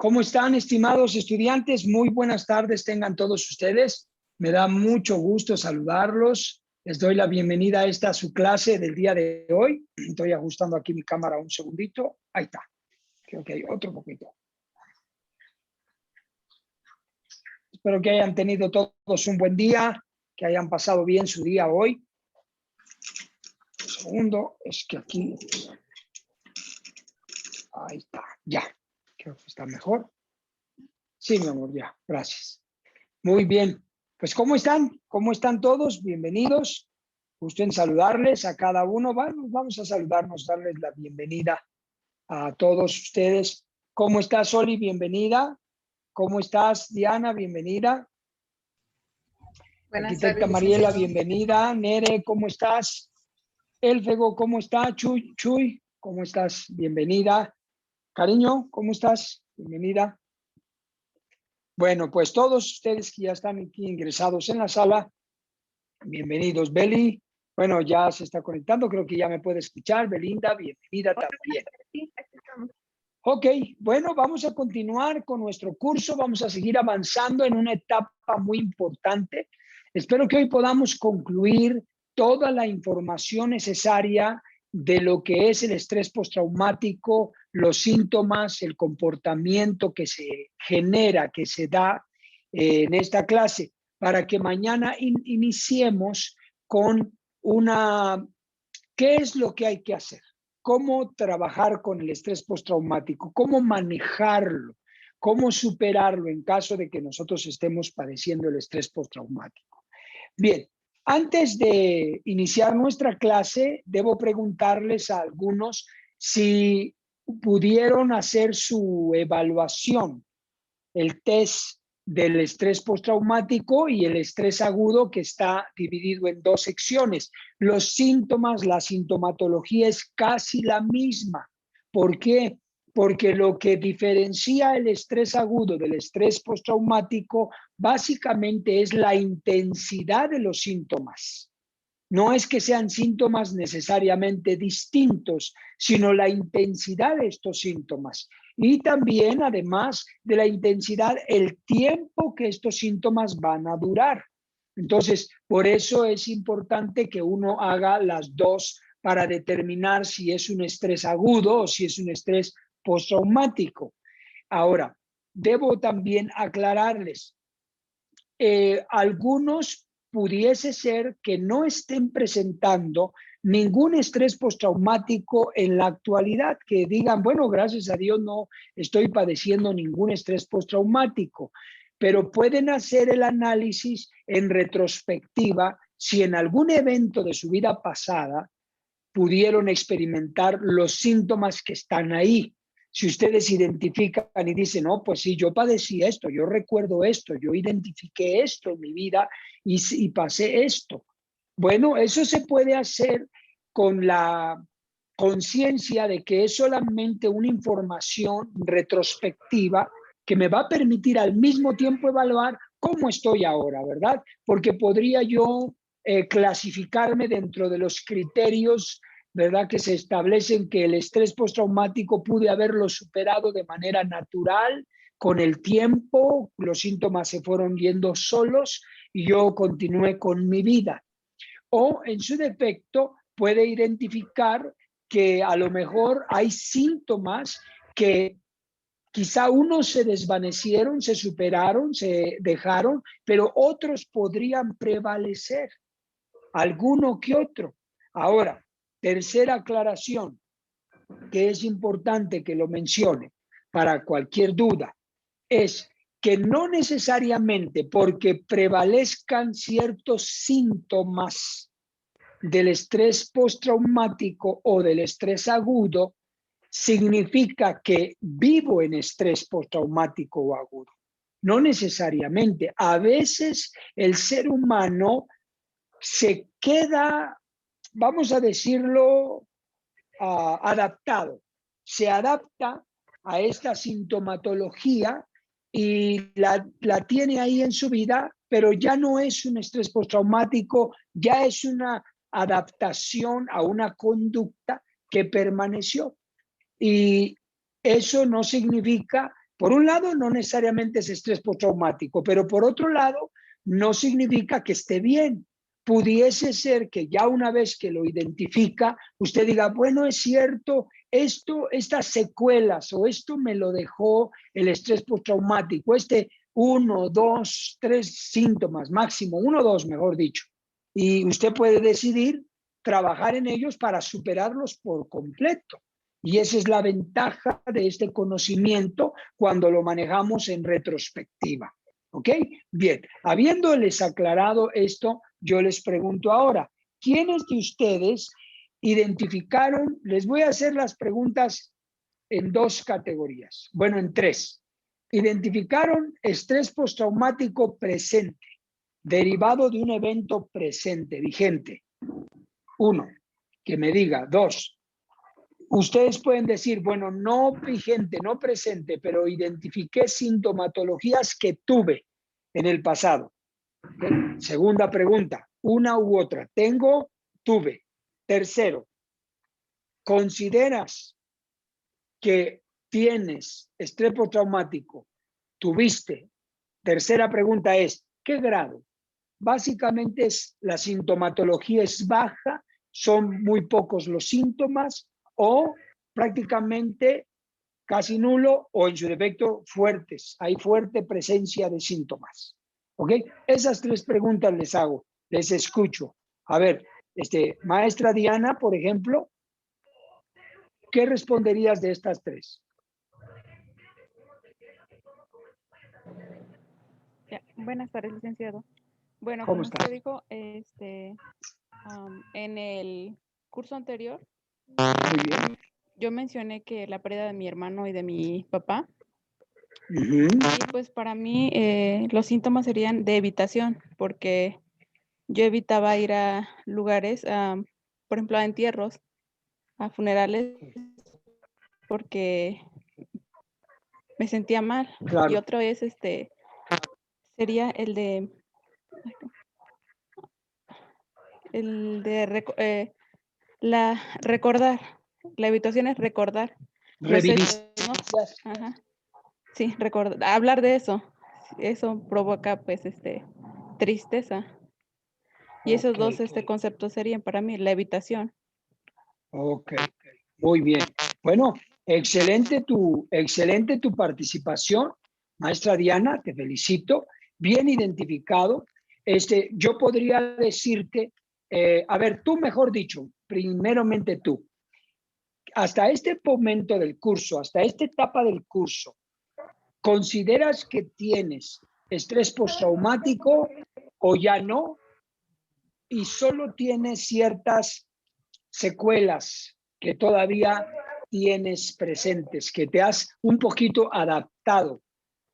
¿Cómo están, estimados estudiantes? Muy buenas tardes tengan todos ustedes. Me da mucho gusto saludarlos. Les doy la bienvenida a esta su clase del día de hoy. Estoy ajustando aquí mi cámara un segundito. Ahí está. Creo que hay otro poquito. Espero que hayan tenido todos un buen día, que hayan pasado bien su día hoy. Un segundo, es que aquí... Ahí está, ya. Creo que está mejor. Sí, mi amor, ya. Gracias. Muy bien. Pues, ¿cómo están? ¿Cómo están todos? Bienvenidos. Gusto en saludarles a cada uno. Vamos a saludarnos, darles la bienvenida a todos ustedes. ¿Cómo estás, Oli? Bienvenida. ¿Cómo estás, Diana? Bienvenida. Buenas Arquitecta tardes, Mariela, licenciado. bienvenida. Nere, ¿cómo estás? Elfego, ¿cómo está? Chuy, ¿cómo estás? Bienvenida. Cariño, ¿cómo estás? Bienvenida. Bueno, pues todos ustedes que ya están aquí ingresados en la sala, bienvenidos. Beli, bueno, ya se está conectando, creo que ya me puede escuchar. Belinda, bienvenida también. Sí, aquí estamos. Ok, bueno, vamos a continuar con nuestro curso, vamos a seguir avanzando en una etapa muy importante. Espero que hoy podamos concluir toda la información necesaria de lo que es el estrés postraumático, los síntomas, el comportamiento que se genera, que se da en esta clase, para que mañana iniciemos con ¿qué es lo que hay que hacer? ¿Cómo trabajar con el estrés postraumático? ¿Cómo manejarlo? ¿Cómo superarlo en caso de que nosotros estemos padeciendo el estrés postraumático? Bien, antes de iniciar nuestra clase, debo preguntarles a algunos si pudieron hacer su evaluación, el test del estrés postraumático y el estrés agudo, que está dividido en dos secciones. Los síntomas, la sintomatología es casi la misma. ¿Por qué? Porque lo que diferencia el estrés agudo del estrés postraumático básicamente es la intensidad de los síntomas. No es que sean síntomas necesariamente distintos, sino la intensidad de estos síntomas. Y también, además de la intensidad, el tiempo que estos síntomas van a durar. Entonces, por eso es importante que uno haga las dos para determinar si es un estrés agudo o si es un estrés postraumático. Ahora, debo también aclararles, algunos pudiese ser que no estén presentando ningún estrés postraumático en la actualidad, que digan, bueno, gracias a Dios no estoy padeciendo ningún estrés postraumático, pero pueden hacer el análisis en retrospectiva si en algún evento de su vida pasada pudieron experimentar los síntomas que están ahí. Si ustedes identifican y dicen, no, pues sí, yo padecí esto, yo recuerdo esto, yo identifiqué esto en mi vida y pasé esto. Bueno, eso se puede hacer con la conciencia de que es solamente una información retrospectiva que me va a permitir al mismo tiempo evaluar cómo estoy ahora, ¿verdad? Porque podría yo clasificarme dentro de los criterios, ¿verdad?, que se establecen, que el estrés postraumático pude haberlo superado de manera natural, con el tiempo, los síntomas se fueron yendo solos y yo continué con mi vida. O en su defecto puede identificar que a lo mejor hay síntomas que quizá unos se desvanecieron, se superaron, se dejaron, pero otros podrían prevalecer, alguno que otro. Ahora, tercera aclaración, que es importante que lo mencione para cualquier duda, es que no necesariamente porque prevalezcan ciertos síntomas del estrés postraumático o del estrés agudo, significa que vivo en estrés postraumático o agudo. No necesariamente. A veces el ser humano se queda, vamos a decirlo, adaptado. Se adapta a esta sintomatología y la tiene ahí en su vida, pero ya no es un estrés postraumático, ya es una adaptación a una conducta que permaneció. Y eso no significa Por un lado, no necesariamente es estrés postraumático, pero por otro lado, no significa que esté bien. Pudiese ser que ya una vez que lo identifica, usted diga, bueno, es cierto, estas secuelas o esto me lo dejó el estrés postraumático, 1, 2, 3 síntomas, máximo 1 o 2, mejor dicho. Y usted puede decidir trabajar en ellos para superarlos por completo. Y esa es la ventaja de este conocimiento cuando lo manejamos en retrospectiva. ¿Ok? Bien, habiéndoles aclarado esto, yo les pregunto ahora, ¿quiénes de ustedes identificaron? Les voy a hacer las preguntas en 2 categorías, bueno, en 3. ¿Identificaron estrés postraumático presente, derivado de un evento presente, vigente? 1, que me diga. 2, ustedes pueden decir, bueno, no vigente, no presente, pero identifiqué sintomatologías que tuve en el pasado. ¿Okay? Segunda pregunta, una u otra. Tengo, tuve. Tercero, ¿consideras que tienes estrés postraumático? ¿Tuviste? Tercera pregunta es, ¿qué grado? Básicamente la sintomatología es baja, son muy pocos los síntomas o prácticamente casi nulo o en su defecto fuertes. Hay fuerte presencia de síntomas. ¿Ok? Esas 3 preguntas les hago, les escucho. A ver, maestra Diana, por ejemplo, ¿qué responderías de estas 3? Buenas tardes, licenciado. Bueno, ¿Cómo como estás? usted dijo, en el curso anterior, Muy bien. yo mencioné que la pérdida de mi hermano y de mi papá, Uh-huh. y pues para mí los síntomas serían de evitación, porque yo evitaba ir a lugares, por ejemplo, a entierros, a funerales, porque me sentía mal. Claro. Y otra vez sería el de recordar. La evitación es recordar los hechos, ¿no? Ajá. Sí, hablar de eso. Eso provoca pues tristeza. Y esos Okay, dos conceptos serían para mí la evitación. Ok, muy bien. Bueno, excelente tu participación, maestra Diana, te felicito. Bien identificado. Yo podría decirte, a ver, tú mejor dicho, primeramente tú, hasta este momento del curso, hasta esta etapa del curso, ¿consideras que tienes estrés postraumático o ya no? Y solo tienes ciertas secuelas que todavía tienes presentes, que te has un poquito adaptado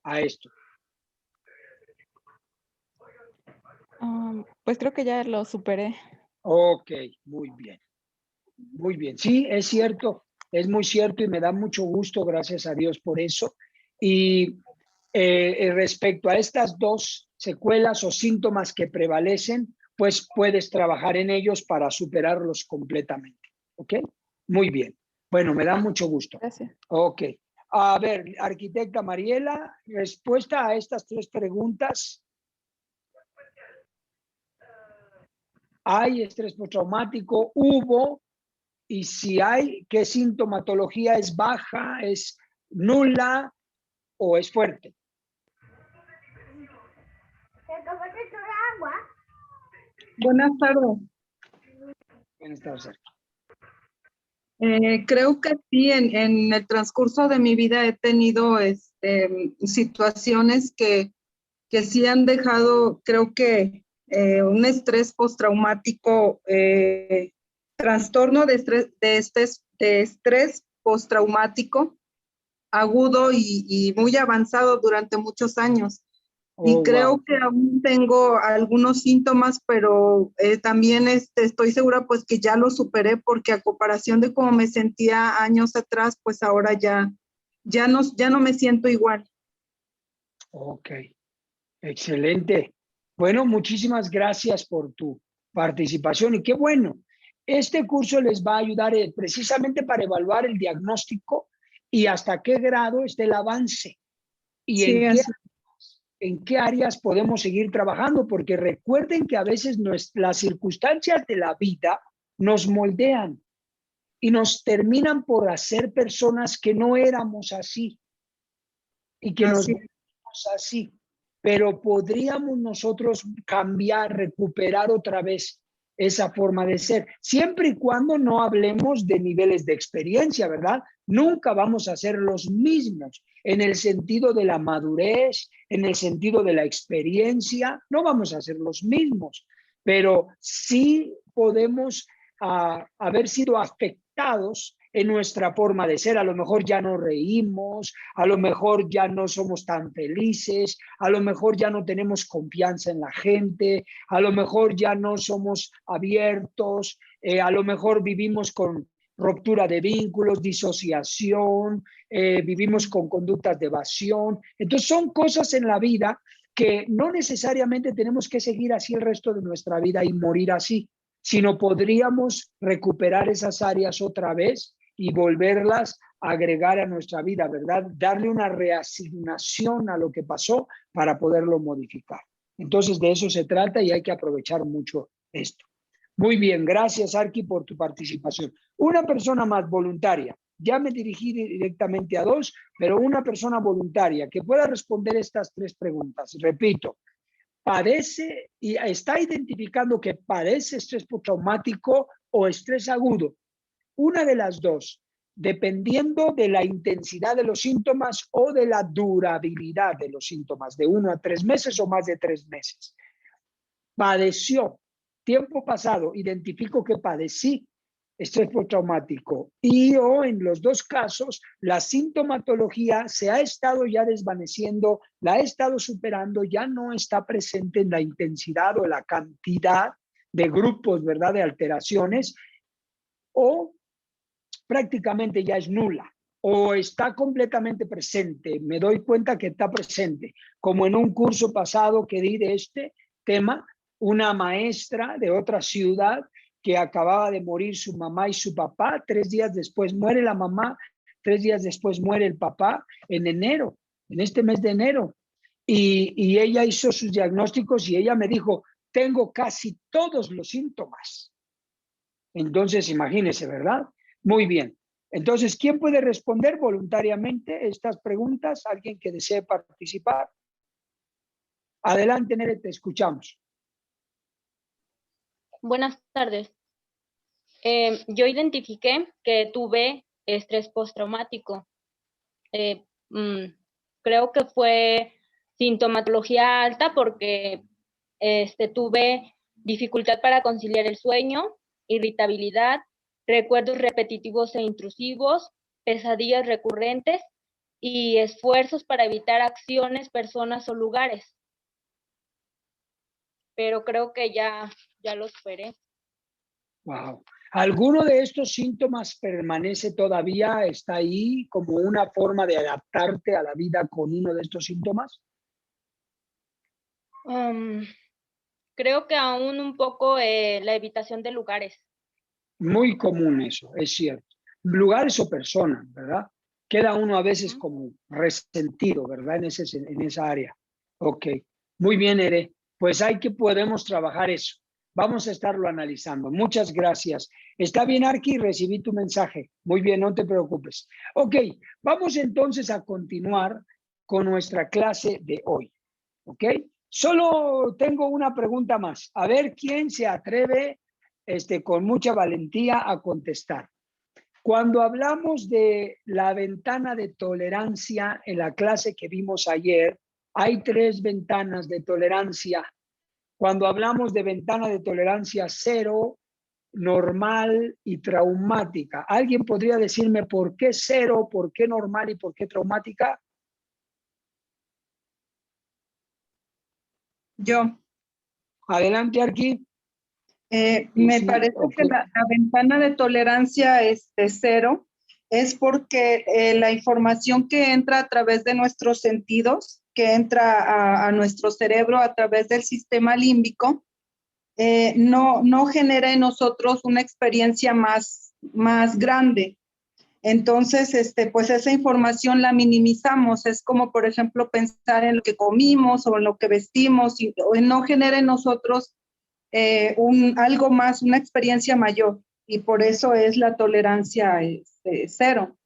a esto. Pues creo que ya lo superé. Ok, muy bien. Muy bien. Sí, es cierto, es muy cierto y me da mucho gusto, gracias a Dios por eso. Y respecto a estas 2 secuelas o síntomas que prevalecen, pues puedes trabajar en ellos para superarlos completamente. ¿Ok? Muy bien. Bueno, me da mucho gusto. Gracias. Ok. A ver, arquitecta Mariela, respuesta a estas 3 preguntas. ¿Hay estrés postraumático? ¿Hubo? Y si hay, ¿qué sintomatología es baja, es nula o es fuerte? Buenas tardes. Buenas tardes. Creo que sí, en el transcurso de mi vida he tenido situaciones que sí han dejado, creo que un estrés postraumático, trastorno de estrés postraumático agudo y muy avanzado durante muchos años. Y creo que aún tengo algunos síntomas, pero también estoy segura pues que ya lo superé, porque a comparación de cómo me sentía años atrás, pues ahora ya no me siento igual. Ok, excelente. Bueno, muchísimas gracias por tu participación y qué bueno. Este curso les va a ayudar precisamente para evaluar el diagnóstico y hasta qué grado está el avance. ¿Y Sí, en qué áreas podemos seguir trabajando? Porque recuerden que a veces las circunstancias de la vida nos moldean y nos terminan por hacer personas que no éramos así y que nos volvemos así. Pero podríamos nosotros cambiar, recuperar otra vez esa forma de ser, siempre y cuando no hablemos de niveles de experiencia, ¿verdad? Nunca vamos a ser los mismos en el sentido de la madurez, en el sentido de la experiencia, no vamos a ser los mismos, pero sí podemos haber sido afectados en nuestra forma de ser. A lo mejor ya no reímos, a lo mejor ya no somos tan felices, a lo mejor ya no tenemos confianza en la gente, a lo mejor ya no somos abiertos, a lo mejor vivimos con ruptura de vínculos, disociación, vivimos con conductas de evasión. Entonces son cosas en la vida que no necesariamente tenemos que seguir así el resto de nuestra vida y morir así, sino podríamos recuperar esas áreas otra vez y volverlas a agregar a nuestra vida, ¿verdad? Darle una reasignación a lo que pasó para poderlo modificar. Entonces, de eso se trata y hay que aprovechar mucho esto. Muy bien, gracias, Arqui, por tu participación. Una persona más voluntaria. Ya me dirigí directamente a 2, pero una persona voluntaria que pueda responder estas 3 preguntas. Repito, padece y está identificando que padece estrés postraumático o estrés agudo. Una de las dos, dependiendo de la intensidad de los síntomas o de la durabilidad de los síntomas, de 1 a 3 meses o más de 3 meses. Padeció, tiempo pasado, identifico que padecí estrés postraumático y o en los 2 casos la sintomatología se ha estado ya desvaneciendo, la ha estado superando, ya no está presente en la intensidad o la cantidad de grupos, ¿verdad?, de alteraciones, o prácticamente ya es nula o está completamente presente. Me doy cuenta que está presente, como en un curso pasado que di de este tema, una maestra de otra ciudad que acababa de morir su mamá y su papá, 3 días después muere la mamá, 3 días después muere el papá, en enero, en este mes de enero. Y ella hizo sus diagnósticos y ella me dijo, tengo casi todos los síntomas. Entonces, imagínese, ¿verdad? Muy bien. Entonces, ¿quién puede responder voluntariamente estas preguntas? ¿Alguien que desee participar? Adelante, Nere, te escuchamos. Buenas tardes. Yo identifiqué que tuve estrés postraumático. Creo que fue sintomatología alta porque tuve dificultad para conciliar el sueño, irritabilidad, recuerdos repetitivos e intrusivos, pesadillas recurrentes y esfuerzos para evitar acciones, personas o lugares. Pero creo que ya lo superé. Wow. ¿Alguno de estos síntomas permanece todavía? ¿Está ahí como una forma de adaptarte a la vida con uno de estos síntomas? Creo que aún un poco la evitación de lugares. Muy común eso, es cierto. Lugares o personas, ¿verdad? Queda uno a veces como resentido, ¿verdad? En esa área. Ok. Muy bien, Ere. Pues podemos trabajar eso. Vamos a estarlo analizando. Muchas gracias. Está bien, Arqui, recibí tu mensaje. Muy bien, no te preocupes. Ok, vamos entonces a continuar con nuestra clase de hoy. Ok, solo tengo una pregunta más. A ver quién se atreve con mucha valentía a contestar. Cuando hablamos de la ventana de tolerancia en la clase que vimos ayer, hay 3 ventanas de tolerancia. Cuando hablamos de ventana de tolerancia 0, normal y traumática, ¿alguien podría decirme por qué 0, por qué normal y por qué traumática? Yo. Adelante, Arqui. Me parece que la ventana de tolerancia 0 es porque la información que entra a través de nuestros sentidos, que entra a nuestro cerebro a través del sistema límbico, no genera en nosotros una experiencia más grande. Entonces, pues esa información la minimizamos. Es como, por ejemplo, pensar en lo que comimos o en lo que vestimos y no genera en nosotros algo más, una experiencia mayor. Y por eso es la tolerancia cero.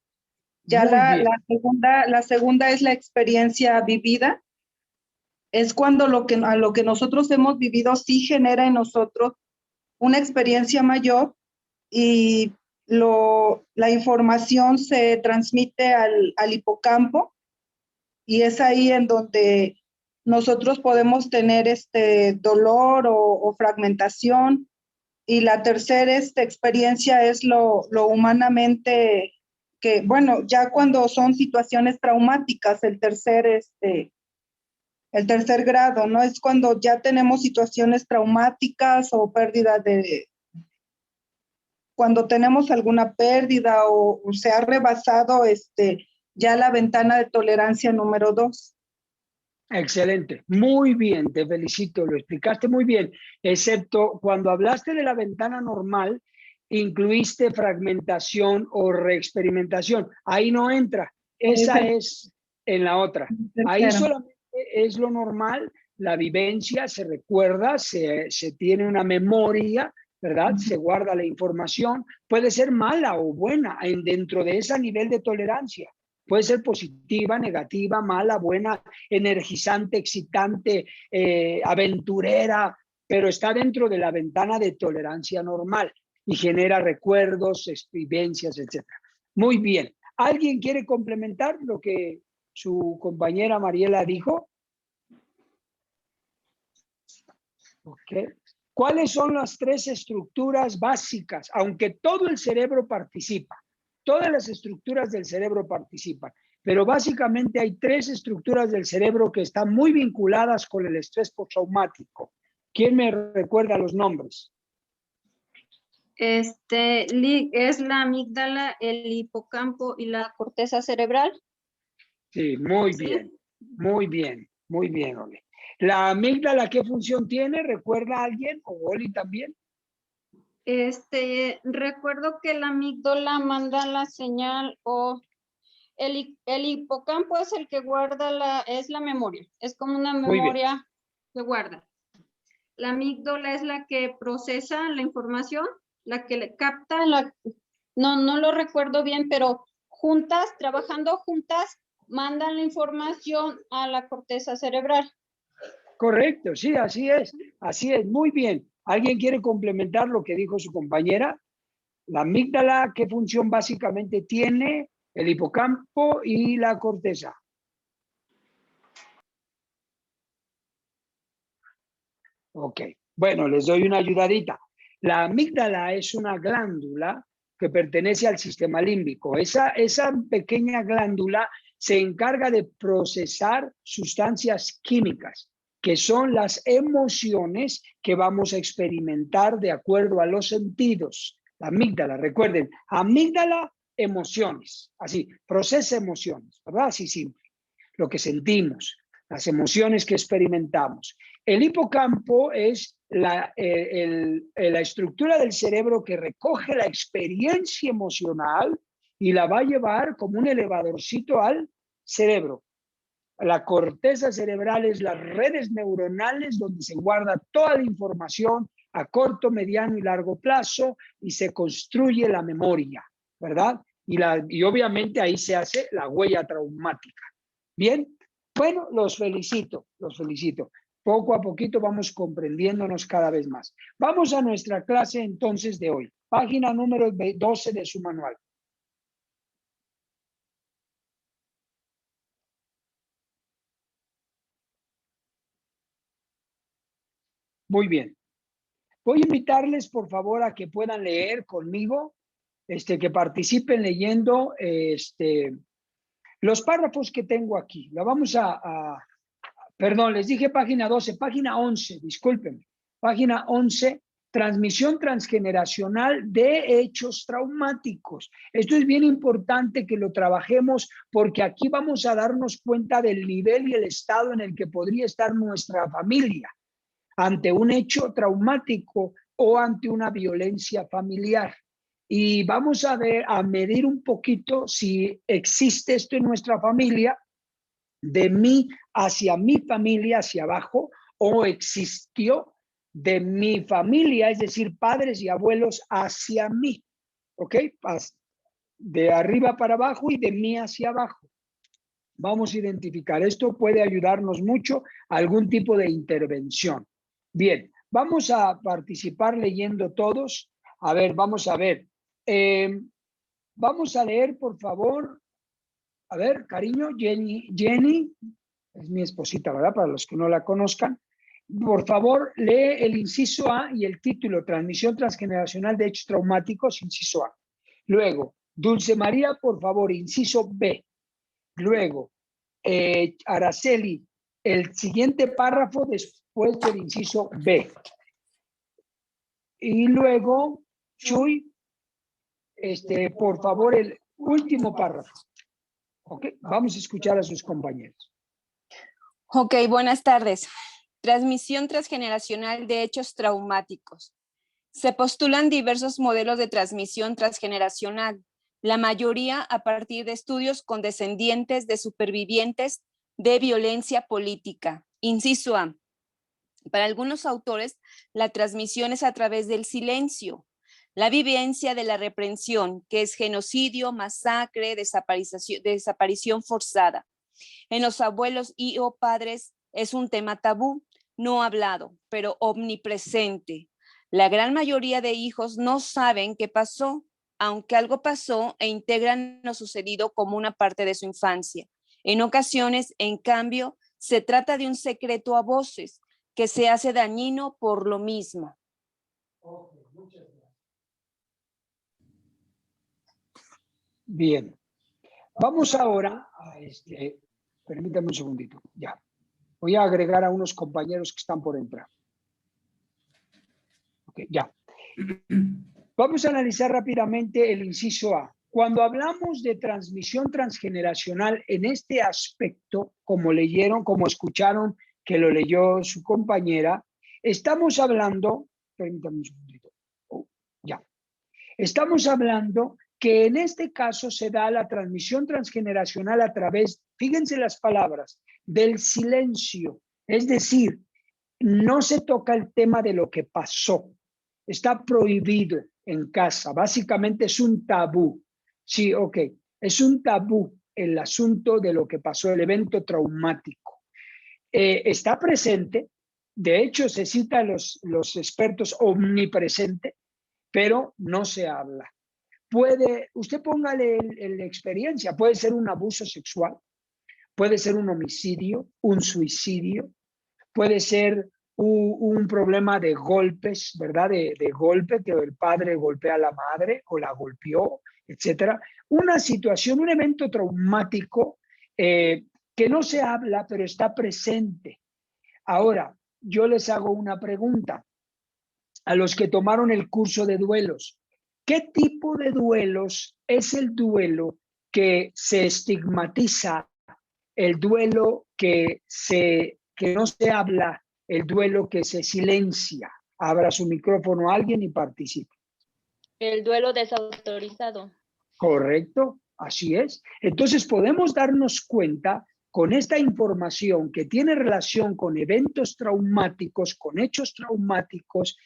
Ya la segunda es la experiencia vivida. Es cuando a lo que nosotros hemos vivido sí genera en nosotros una experiencia mayor y la información se transmite al hipocampo y es ahí en donde nosotros podemos tener dolor o fragmentación. Y la tercera experiencia es lo humanamente que, bueno, ya cuando son situaciones traumáticas, el tercer grado, ¿no? Es cuando ya tenemos situaciones traumáticas o pérdida cuando tenemos alguna pérdida o se ha rebasado ya la ventana de tolerancia número 2. Excelente, muy bien, te felicito, lo explicaste muy bien, excepto cuando hablaste de la ventana normal, incluiste fragmentación o reexperimentación, ahí no entra, esa es en la otra, ahí solamente es lo normal, la vivencia se recuerda, se tiene una memoria, ¿verdad? Se guarda la información, puede ser mala o buena dentro de ese nivel de tolerancia. Puede ser positiva, negativa, mala, buena, energizante, excitante, aventurera, pero está dentro de la ventana de tolerancia normal y genera recuerdos, vivencias, etc. Muy bien. ¿Alguien quiere complementar lo que su compañera Mariela dijo? Okay. ¿Cuáles son las 3 estructuras básicas? Aunque todo el cerebro participa. Todas las estructuras del cerebro participan, pero básicamente hay 3 estructuras del cerebro que están muy vinculadas con el estrés postraumático. ¿Quién me recuerda los nombres? Es la amígdala, el hipocampo y la corteza cerebral. Sí, muy bien, muy bien, muy bien, Oli. ¿La amígdala qué función tiene? ¿Recuerda a alguien? ¿O Oli también? Recuerdo que la amígdala manda la señal o el hipocampo es el que guarda es la memoria, es como una memoria que guarda. La amígdala es la que procesa la información, la que le capta, no lo recuerdo bien, pero trabajando juntas, mandan la información a la corteza cerebral. Correcto, sí, así es, muy bien. ¿Alguien quiere complementar lo que dijo su compañera? La amígdala, ¿qué función básicamente tiene? El hipocampo y la corteza. Ok, bueno, les doy una ayudadita. La amígdala es una glándula que pertenece al sistema límbico. Esa pequeña glándula se encarga de procesar sustancias químicas, que son las emociones que vamos a experimentar de acuerdo a los sentidos. La amígdala, recuerden, amígdala, emociones, así, procesa emociones, ¿verdad? Así simple, lo que sentimos, las emociones que experimentamos. El hipocampo es la estructura del cerebro que recoge la experiencia emocional y la va a llevar como un elevadorcito al cerebro. La corteza cerebral es las redes neuronales donde se guarda toda la información a corto, mediano y largo plazo y se construye la memoria, ¿verdad? Y obviamente ahí se hace la huella traumática. Bien, bueno, los felicito. Poco a poquito vamos comprendiéndonos cada vez más. Vamos a nuestra clase entonces de hoy. Página número 12 de su manual. Muy bien. Voy a invitarles, por favor, a que puedan leer conmigo, que participen leyendo los párrafos que tengo aquí. La vamos perdón, les dije página 12, página 11, discúlpenme. Página 11, transmisión transgeneracional de hechos traumáticos. Esto es bien importante que lo trabajemos porque aquí vamos a darnos cuenta del nivel y el estado en el que podría estar nuestra familia ante un hecho traumático o ante una violencia familiar. y vamos a ver, a medir un poquito si existe esto en nuestra familia, de mí hacia mi familia, hacia abajo, o existió de mi familia, es decir, padres y abuelos hacia mí, ¿ok? De arriba para abajo y de mí hacia abajo. Vamos a identificar. Esto puede ayudarnos mucho a algún tipo de intervención. Bien, vamos a participar leyendo todos. A ver, vamos a ver. Vamos a leer, por favor. A ver, cariño, Jenny, es mi esposita, ¿verdad? Para los que no la conozcan. Por favor, lee el inciso A y el título, Transmisión Transgeneracional de Hechos Traumáticos, inciso A. Luego, Dulce María, por favor, inciso B. Luego, Araceli, el siguiente párrafo después del inciso B. Y luego, Chuy, por favor, el último párrafo. Ok, vamos a escuchar a sus compañeros. Ok, buenas tardes. Transmisión transgeneracional de hechos traumáticos. Se postulan diversos modelos de transmisión transgeneracional, la mayoría a partir de estudios con descendientes de supervivientes de violencia política. Inciso A. Para algunos autores, la transmisión es a través del silencio, la vivencia de la reprensión, que es genocidio, masacre, desaparición forzada. En los abuelos y o padres es un tema tabú, no hablado, pero omnipresente. La gran mayoría de hijos no saben qué pasó, aunque algo pasó e integran lo sucedido como una parte de su infancia. En ocasiones, en cambio, se trata de un secreto a voces que se hace dañino por lo mismo. Okay, muchas gracias. Bien, vamos ahora a permítame un segundito, ya. Voy a agregar a unos compañeros que están por entrar. Ok, ya. Vamos a analizar rápidamente el inciso A. Cuando hablamos de transmisión transgeneracional en este aspecto, como leyeron, como escucharon que lo leyó su compañera, estamos hablando, permítame un segundito, ya. Estamos hablando que en este caso se da la transmisión transgeneracional a través, fíjense las palabras, del silencio. Es decir, no se toca el tema de lo que pasó. Está prohibido en casa. Básicamente es un tabú. Sí, ok. Es un tabú el asunto de lo que pasó, el evento traumático. Está presente. De hecho, se cita a los expertos omnipresente, pero no se habla. Usted póngale la experiencia, puede ser un abuso sexual, puede ser un homicidio, un suicidio, puede ser un problema de golpes, ¿verdad? De golpe, que el padre golpea a la madre o la golpeó, etcétera. Una situación, un evento traumático que no se habla, pero está presente. Ahora, yo les hago una pregunta a los que tomaron el curso de duelos. ¿Qué tipo de duelos es el duelo que se estigmatiza, el duelo que no se habla, el duelo que se silencia? Abra su micrófono a alguien y participe. El duelo desautorizado. Correcto, así es. Entonces podemos darnos cuenta con esta información que tiene relación con eventos traumáticos, con hechos traumáticos,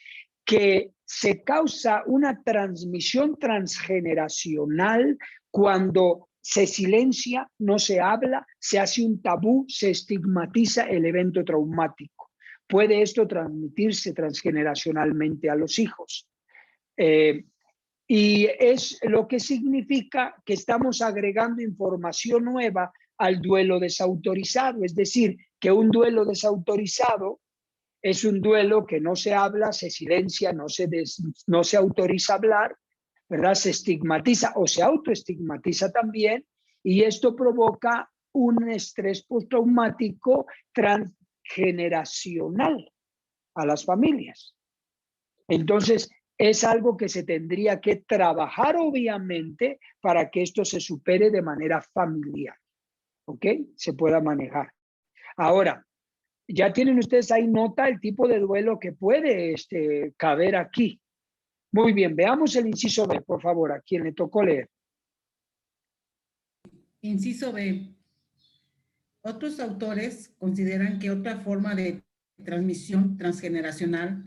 que se causa una transmisión transgeneracional cuando se silencia, no se habla, se hace un tabú, se estigmatiza el evento traumático. Puede esto transmitirse transgeneracionalmente a los hijos. Y es lo que significa que estamos agregando información nueva al duelo desautorizado. Es decir, que un duelo desautorizado es un duelo que no se habla, se silencia, no se autoriza a hablar, ¿verdad? Se estigmatiza o se autoestigmatiza también, y esto provoca un estrés postraumático transgeneracional a las familias. Entonces, es algo que se tendría que trabajar, obviamente, para que esto se supere de manera familiar, ¿ok? Se pueda manejar. Ahora, ya tienen ustedes ahí nota el tipo de duelo que puede caber aquí. Muy bien, veamos el inciso B, por favor, a quien le tocó leer. Inciso B. Otros autores consideran que otra forma de transmisión transgeneracional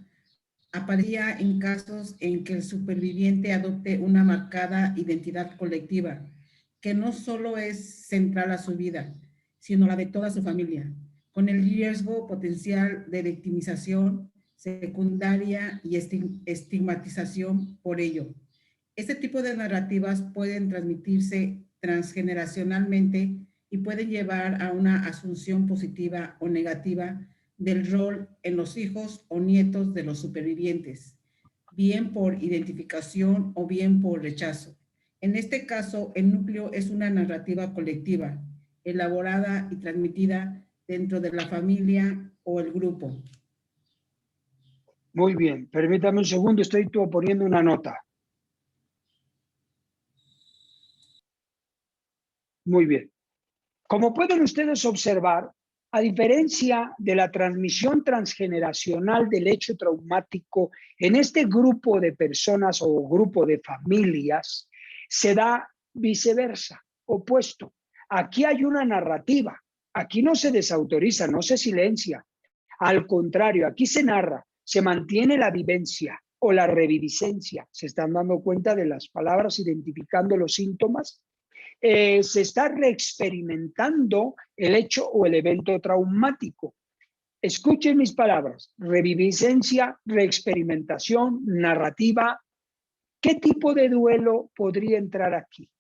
aparecía en casos en que el superviviente adopte una marcada identidad colectiva, que no solo es central a su vida, sino la de toda su familia, con el riesgo potencial de victimización secundaria y estigmatización por ello. Este tipo de narrativas pueden transmitirse transgeneracionalmente y pueden llevar a una asunción positiva o negativa del rol en los hijos o nietos de los supervivientes, bien por identificación o bien por rechazo. En este caso, el núcleo es una narrativa colectiva, elaborada y transmitida dentro de la familia o el grupo. Muy bien, permítame un segundo, estoy poniendo una nota. Muy bien. Como pueden ustedes observar, a diferencia de la transmisión transgeneracional del hecho traumático, en este grupo de personas o grupo de familias se da viceversa, opuesto. Aquí hay una narrativa, aquí no se desautoriza, no se silencia. Al contrario, aquí se narra, se mantiene la vivencia o la reviviscencia. ¿Se están dando cuenta de las palabras identificando los síntomas? Se está reexperimentando el hecho o el evento traumático. Escuchen mis palabras: reviviscencia, reexperimentación, narrativa. ¿Qué tipo de duelo podría entrar aquí?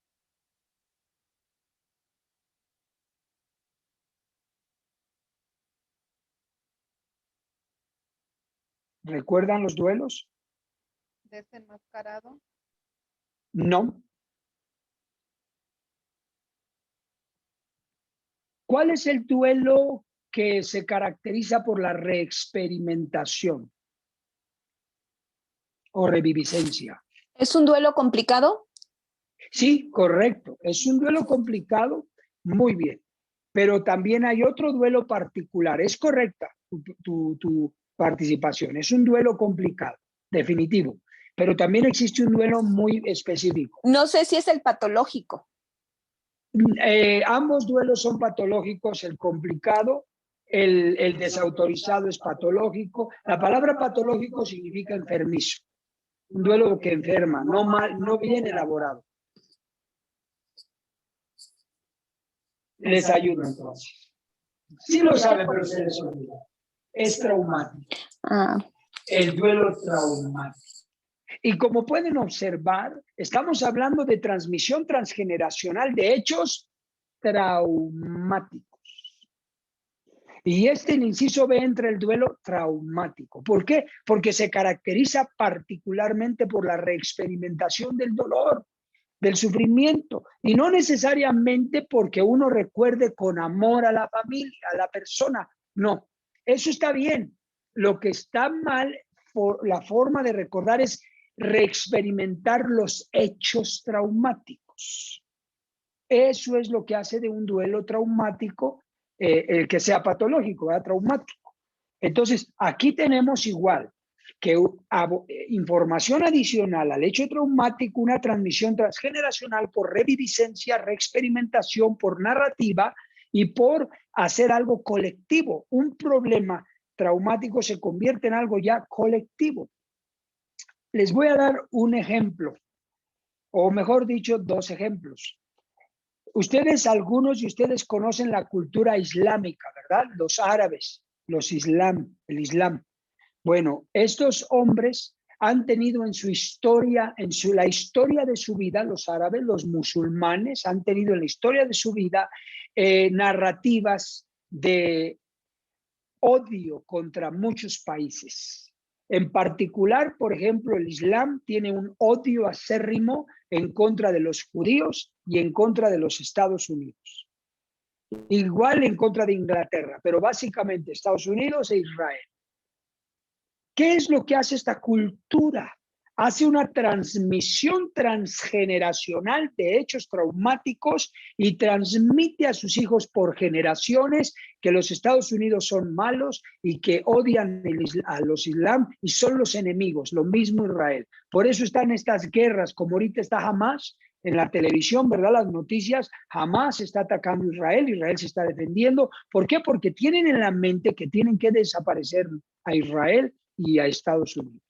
¿Recuerdan los duelos? Desenmascarado. No. ¿Cuál es el duelo que se caracteriza por la reexperimentación o reviviscencia? ¿Es un duelo complicado? Sí, correcto. Es un duelo complicado, muy bien. Pero también hay otro duelo particular. Es correcta tu participación. Es un duelo complicado, definitivo. Pero también existe un duelo muy específico. No sé si es el patológico. Ambos duelos son patológicos, el complicado, el desautorizado es patológico. La palabra patológico significa enfermizo. Un duelo que enferma, no bien elaborado. Les ayudo entonces. Sí lo saben, pero se les olvida. Es traumático. El duelo traumático. Y como pueden observar, estamos hablando de transmisión transgeneracional de hechos traumáticos. Y el inciso B entra el duelo traumático. ¿Por qué? Porque se caracteriza particularmente por la reexperimentación del dolor, del sufrimiento, y no necesariamente porque uno recuerde con amor a la familia, a la persona. No, eso está bien. Lo que está mal, la forma de recordar, es reexperimentar los hechos traumáticos. Eso es lo que hace de un duelo traumático el que sea patológico, traumático. Entonces, aquí tenemos igual que información adicional al hecho traumático, una transmisión transgeneracional por reviviscencia, reexperimentación, por narrativa y por hacer algo colectivo. Un problema traumático se convierte en algo ya colectivo. Les voy a dar un ejemplo, o mejor dicho, dos ejemplos. Algunos de ustedes conocen la cultura islámica, ¿verdad? Los árabes, el Islam. Bueno, estos hombres han tenido en su historia, la historia de su vida, los árabes, los musulmanes, han tenido en la historia de su vida narrativas de odio contra muchos países. En particular, por ejemplo, el Islam tiene un odio acérrimo en contra de los judíos y en contra de los Estados Unidos. Igual en contra de Inglaterra, pero básicamente Estados Unidos e Israel. ¿Qué es lo que hace esta cultura? hace una transmisión transgeneracional de hechos traumáticos y transmite a sus hijos por generaciones que los Estados Unidos son malos y que odian a los islam y son los enemigos, lo mismo Israel. Por eso están estas guerras, como ahorita está Hamas en la televisión, ¿verdad? Las noticias, Hamas está atacando a Israel, Israel se está defendiendo. ¿Por qué? Porque tienen en la mente que tienen que desaparecer a Israel y a Estados Unidos.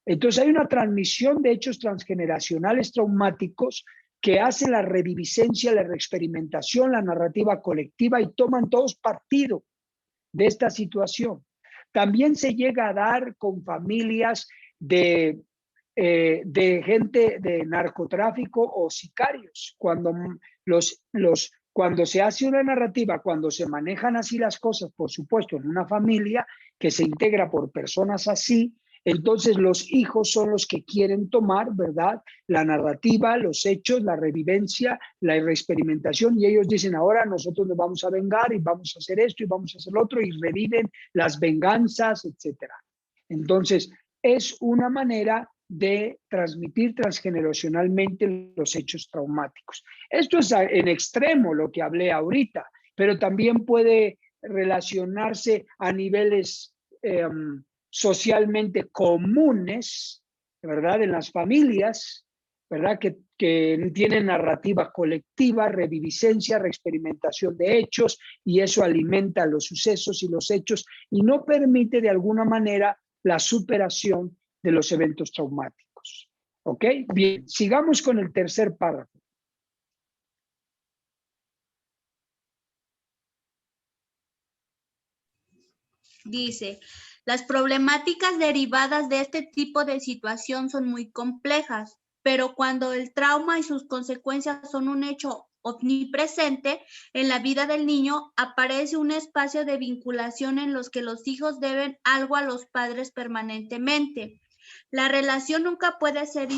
Entonces hay una transmisión de hechos transgeneracionales traumáticos que hace la reviviscencia, la reexperimentación, la narrativa colectiva y toman todos partido de esta situación. También se llega a dar con familias de gente de narcotráfico o sicarios. Cuando se hace una narrativa, cuando se manejan así las cosas, por supuesto, en una familia que se integra por personas así, entonces los hijos son los que quieren tomar, ¿verdad? La narrativa, los hechos, la revivencia, la reexperimentación, y ellos dicen, ahora nosotros nos vamos a vengar y vamos a hacer esto y vamos a hacer lo otro, y reviven las venganzas, etcétera. Entonces, es una manera de transmitir transgeneracionalmente los hechos traumáticos. Esto es en extremo lo que hablé ahorita, pero también puede relacionarse a niveles socialmente comunes, ¿verdad? En las familias, ¿verdad? Que tienen narrativa colectiva, reviviscencia, reexperimentación de hechos, y eso alimenta los sucesos y los hechos y no permite de alguna manera la superación de los eventos traumáticos. ¿Ok? Bien, sigamos con el tercer párrafo. Dice, las problemáticas derivadas de este tipo de situación son muy complejas, pero cuando el trauma y sus consecuencias son un hecho omnipresente en la vida del niño, aparece un espacio de vinculación en los que los hijos deben algo a los padres permanentemente. La relación nunca puede ser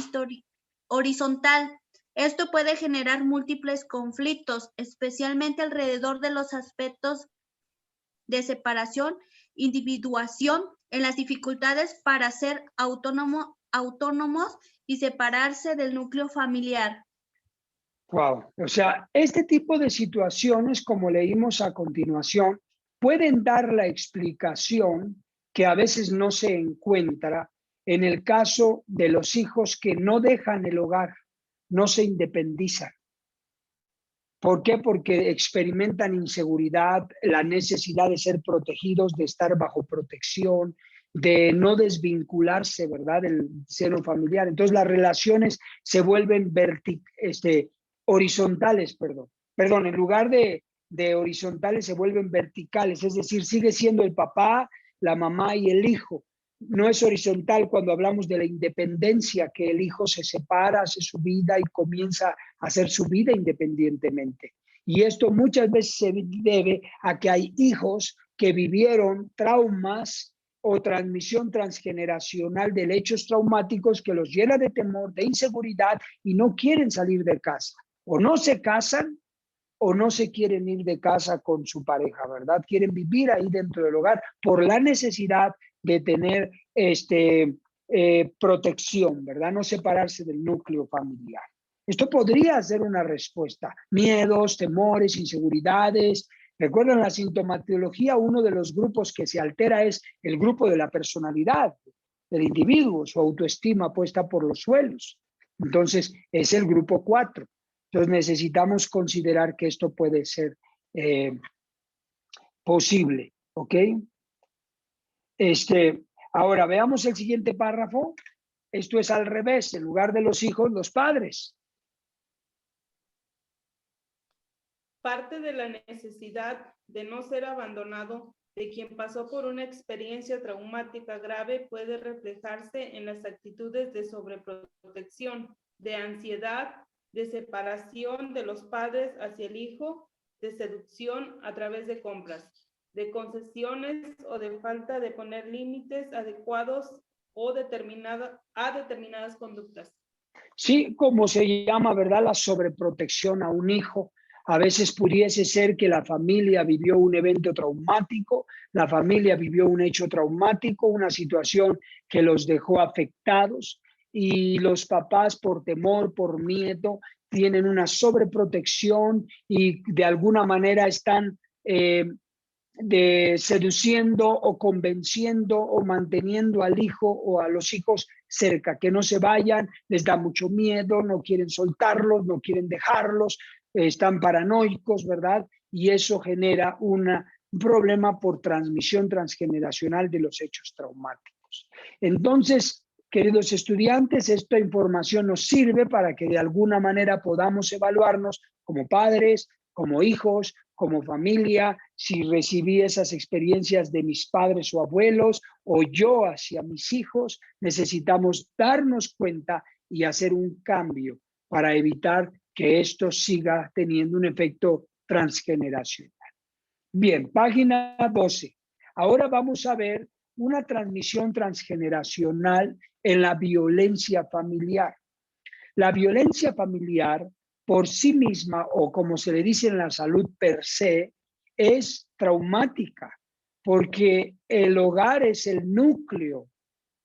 horizontal. Esto puede generar múltiples conflictos, especialmente alrededor de los aspectos de separación, individuación, en las dificultades para ser autónomos y separarse del núcleo familiar. Wow, o sea, este tipo de situaciones, como leímos a continuación, pueden dar la explicación que a veces no se encuentra en el caso de los hijos que no dejan el hogar, no se independizan. ¿Por qué? Porque experimentan inseguridad, la necesidad de ser protegidos, de estar bajo protección, de no desvincularse, ¿verdad?, del seno familiar. Entonces las relaciones se vuelven horizontales, perdón, en lugar de horizontales se vuelven verticales, es decir, sigue siendo el papá, la mamá y el hijo. No es horizontal cuando hablamos de la independencia, que el hijo se separa, hace su vida y comienza a hacer su vida independientemente. Y esto muchas veces se debe a que hay hijos que vivieron traumas o transmisión transgeneracional de hechos traumáticos que los llena de temor, de inseguridad y no quieren salir de casa. O no se casan o no se quieren ir de casa con su pareja, ¿verdad? Quieren vivir ahí dentro del hogar por la necesidad de tener protección, ¿verdad? No separarse del núcleo familiar. Esto podría ser una respuesta. Miedos, temores, inseguridades. Recuerden la sintomatología, uno de los grupos que se altera es el grupo de la personalidad del individuo, su autoestima puesta por los suelos. Entonces, es el grupo 4. Entonces, necesitamos considerar que esto puede ser posible, ¿ok? Ahora, veamos el siguiente párrafo. Esto es al revés, en lugar de los hijos, los padres. Parte de la necesidad de no ser abandonado de quien pasó por una experiencia traumática grave puede reflejarse en las actitudes de sobreprotección, de ansiedad, de separación de los padres hacia el hijo, de seducción a través de compras, de concesiones o de falta de poner límites adecuados o a determinadas conductas. Sí, como se llama, ¿verdad? La sobreprotección a un hijo. A veces pudiese ser que la familia vivió un evento traumático, la familia vivió un hecho traumático, una situación que los dejó afectados y los papás por temor, por miedo, tienen una sobreprotección y de alguna manera están seduciendo o convenciendo o manteniendo al hijo o a los hijos cerca, que no se vayan, les da mucho miedo, no quieren soltarlos, no quieren dejarlos, están paranoicos, ¿verdad? Y eso genera un problema por transmisión transgeneracional de los hechos traumáticos. Entonces, queridos estudiantes, esta información nos sirve para que de alguna manera podamos evaluarnos como padres, como hijos, como familia, si recibí esas experiencias de mis padres o abuelos o yo hacia mis hijos. Necesitamos darnos cuenta y hacer un cambio para evitar que esto siga teniendo un efecto transgeneracional. Bien, página 12. Ahora vamos a ver una transmisión transgeneracional en la violencia familiar. La violencia familiar por sí misma, o como se le dice en la salud per se, es traumática, porque el hogar es el núcleo,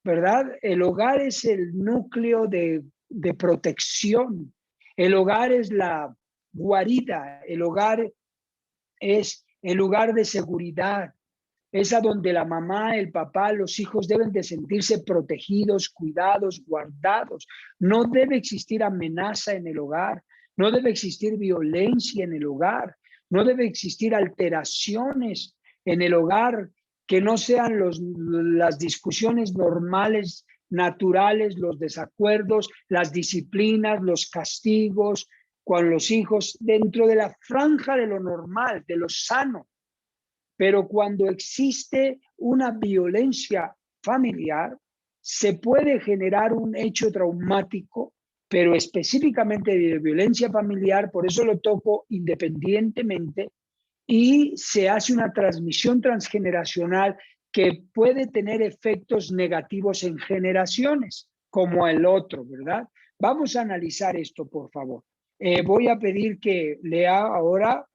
¿verdad? El hogar es el núcleo de protección. El hogar es la guarida, el hogar es el lugar de seguridad. Es a donde la mamá, el papá, los hijos deben de sentirse protegidos, cuidados, guardados. No debe existir amenaza en el hogar. No debe existir violencia en el hogar. No debe existir alteraciones en el hogar que no sean las discusiones normales, naturales, los desacuerdos, las disciplinas, los castigos con los hijos dentro de la franja de lo normal, de lo sano. Pero cuando existe una violencia familiar, se puede generar un hecho traumático, pero específicamente de violencia familiar, por eso lo toco independientemente, y se hace una transmisión transgeneracional que puede tener efectos negativos en generaciones, como el otro, ¿verdad? Vamos a analizar esto, por favor. Voy a pedir que lea ahora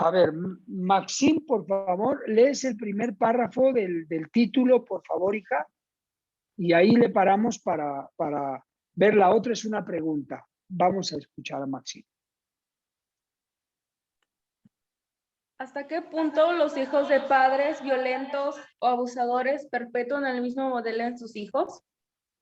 a ver, Maxim, por favor, lees el primer párrafo del título, por favor, hija. Y ahí le paramos para ver la otra, es una pregunta. Vamos a escuchar a Maxim. ¿Hasta qué punto los hijos de padres violentos o abusadores perpetúan el mismo modelo en sus hijos?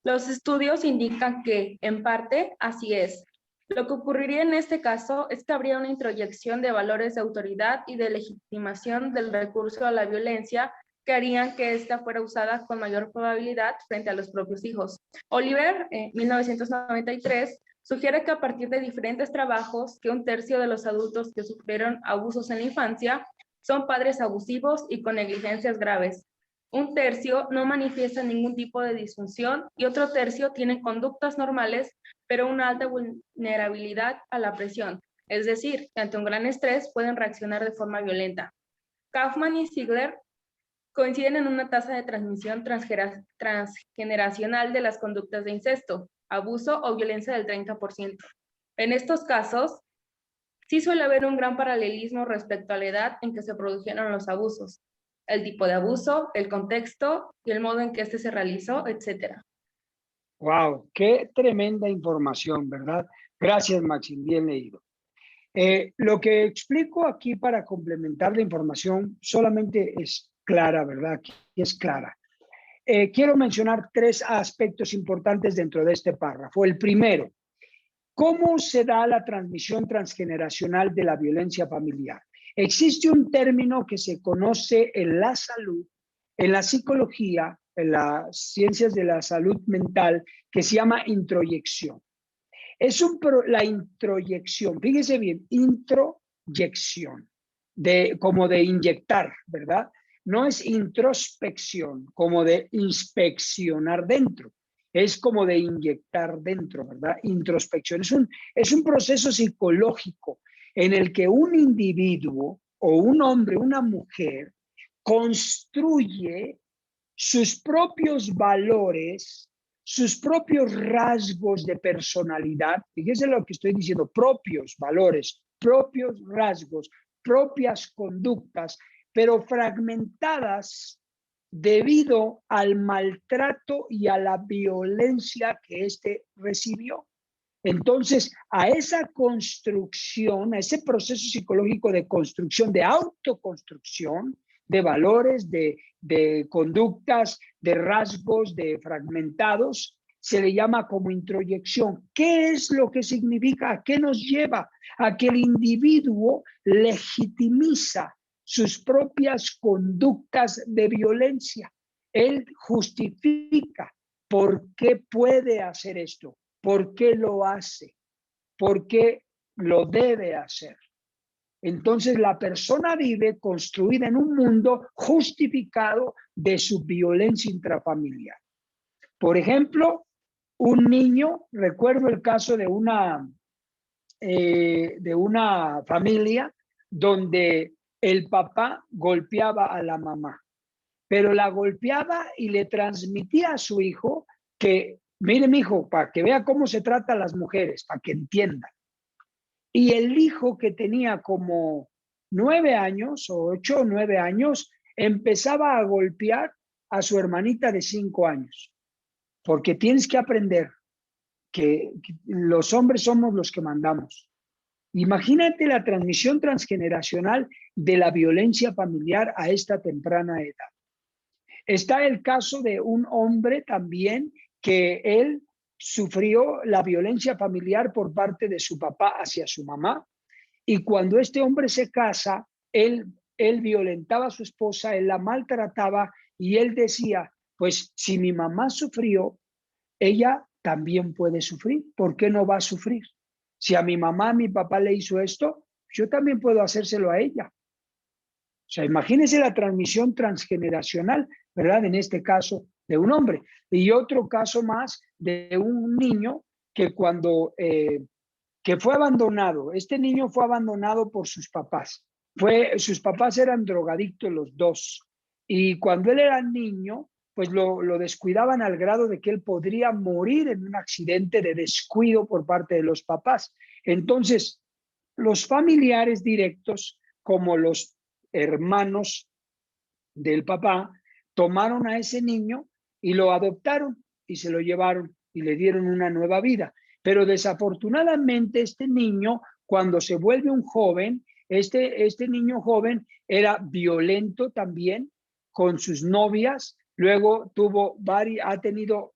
Los estudios indican que, en parte, así es. Lo que ocurriría en este caso es que habría una introyección de valores de autoridad y de legitimación del recurso a la violencia que harían que ésta fuera usada con mayor probabilidad frente a los propios hijos. Oliver, en 1993, sugiere que a partir de diferentes trabajos, que 1/3 de los adultos que sufrieron abusos en la infancia son padres abusivos y con negligencias graves. 1/3 no manifiesta ningún tipo de disfunción y otro 1/3 tienen conductas normales, pero una alta vulnerabilidad a la presión, es decir, que ante un gran estrés pueden reaccionar de forma violenta. Kaufman y Ziegler coinciden en una tasa de transmisión transgeneracional de las conductas de incesto, abuso o violencia del 30%. En estos casos, sí suele haber un gran paralelismo respecto a la edad en que se produjeron los abusos, el tipo de abuso, el contexto y el modo en que este se realizó, etc. ¡Wow! ¡Qué tremenda información!, ¿verdad? Gracias, Maxim, bien leído. Lo que explico aquí para complementar la información solamente es clara, ¿verdad? Aquí es clara. Quiero mencionar 3 aspectos importantes dentro de este párrafo. El primero, ¿cómo se da la transmisión transgeneracional de la violencia familiar? Existe un término que se conoce en la salud, en la psicología, en las ciencias de la salud mental, que se llama introyección. La introyección, fíjese bien, introyección, como de inyectar, ¿verdad? No es introspección, como de inspeccionar dentro. Es como de inyectar dentro, ¿verdad? Introspección. Es un proceso psicológico en el que un individuo o un hombre, una mujer, construye sus propios valores, sus propios rasgos de personalidad. Fíjese lo que estoy diciendo, propios valores, propios rasgos, propias conductas, pero fragmentadas debido al maltrato y a la violencia que éste recibió. Entonces, a esa construcción, a ese proceso psicológico de construcción, de autoconstrucción, de valores, de conductas, de rasgos, de fragmentados, se le llama como introyección. ¿Qué es lo que significa? ¿A qué nos lleva? A que el individuo legitimiza sus propias conductas de violencia. Él justifica por qué puede hacer esto, por qué lo hace, por qué lo debe hacer. Entonces la persona vive construida en un mundo justificado de su violencia intrafamiliar. Por ejemplo, un niño, recuerdo el caso de una familia donde el papá golpeaba a la mamá, pero la golpeaba y le transmitía a su hijo que, mire, mi hijo, para que vea cómo se trata a las mujeres, para que entienda. Y el hijo, que tenía como 9 años, o 8 o 9 años, empezaba a golpear a su hermanita de 5 años. Porque tienes que aprender que los hombres somos los que mandamos. Imagínate la transmisión transgeneracional de la violencia familiar a esta temprana edad. Está el caso de un hombre también que él sufrió la violencia familiar por parte de su papá hacia su mamá, y cuando este hombre se casa, él violentaba a su esposa, él la maltrataba, y él decía, pues si mi mamá sufrió, ella también puede sufrir. ¿Por qué no va a sufrir? Si a mi mamá, a mi papá le hizo esto, yo también puedo hacérselo a ella. O sea, imagínense la transmisión transgeneracional, ¿verdad? En este caso de un hombre. Y otro caso más de un niño que cuando que fue abandonado. Este niño fue abandonado por sus papás. Sus papás eran drogadictos los dos. Y cuando él era niño, pues lo descuidaban al grado de que él podría morir en un accidente de descuido por parte de los papás. Entonces, los familiares directos, como los hermanos del papá, tomaron a ese niño y lo adoptaron y se lo llevaron y le dieron una nueva vida. Pero desafortunadamente este niño, cuando se vuelve un joven, este niño joven era violento también con sus novias, luego ha tenido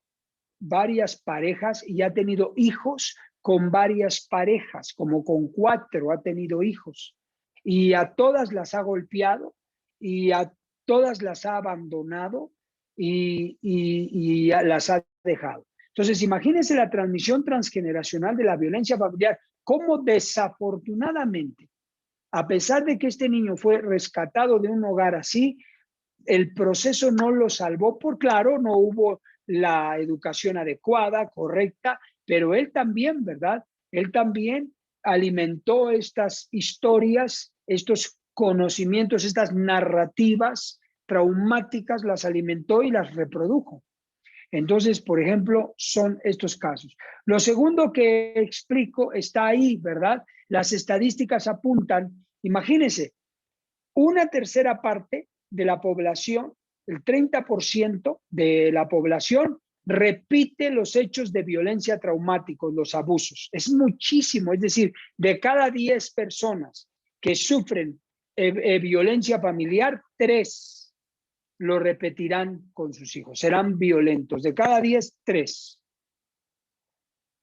varias parejas y ha tenido hijos con varias parejas, como con 4 ha tenido hijos, y a todas las ha golpeado y a todas las ha abandonado y las ha dejado. Entonces, imagínense la transmisión transgeneracional de la violencia familiar, cómo desafortunadamente, a pesar de que este niño fue rescatado de un hogar así, el proceso no lo salvó, por claro, no hubo la educación adecuada, correcta, pero él también, ¿verdad? Él también alimentó estas historias, estos conocimientos, estas narrativas traumáticas, las alimentó y las reprodujo. Entonces, por ejemplo, son estos casos. Lo segundo que explico está ahí, ¿verdad? Las estadísticas apuntan, imagínense, 1/3 parte de la población, el 30% de la población repite los hechos de violencia traumáticos, los abusos. Es muchísimo, es decir, de cada 10 personas que sufren violencia familiar, 3 lo repetirán con sus hijos, serán violentos. De cada 10, 3.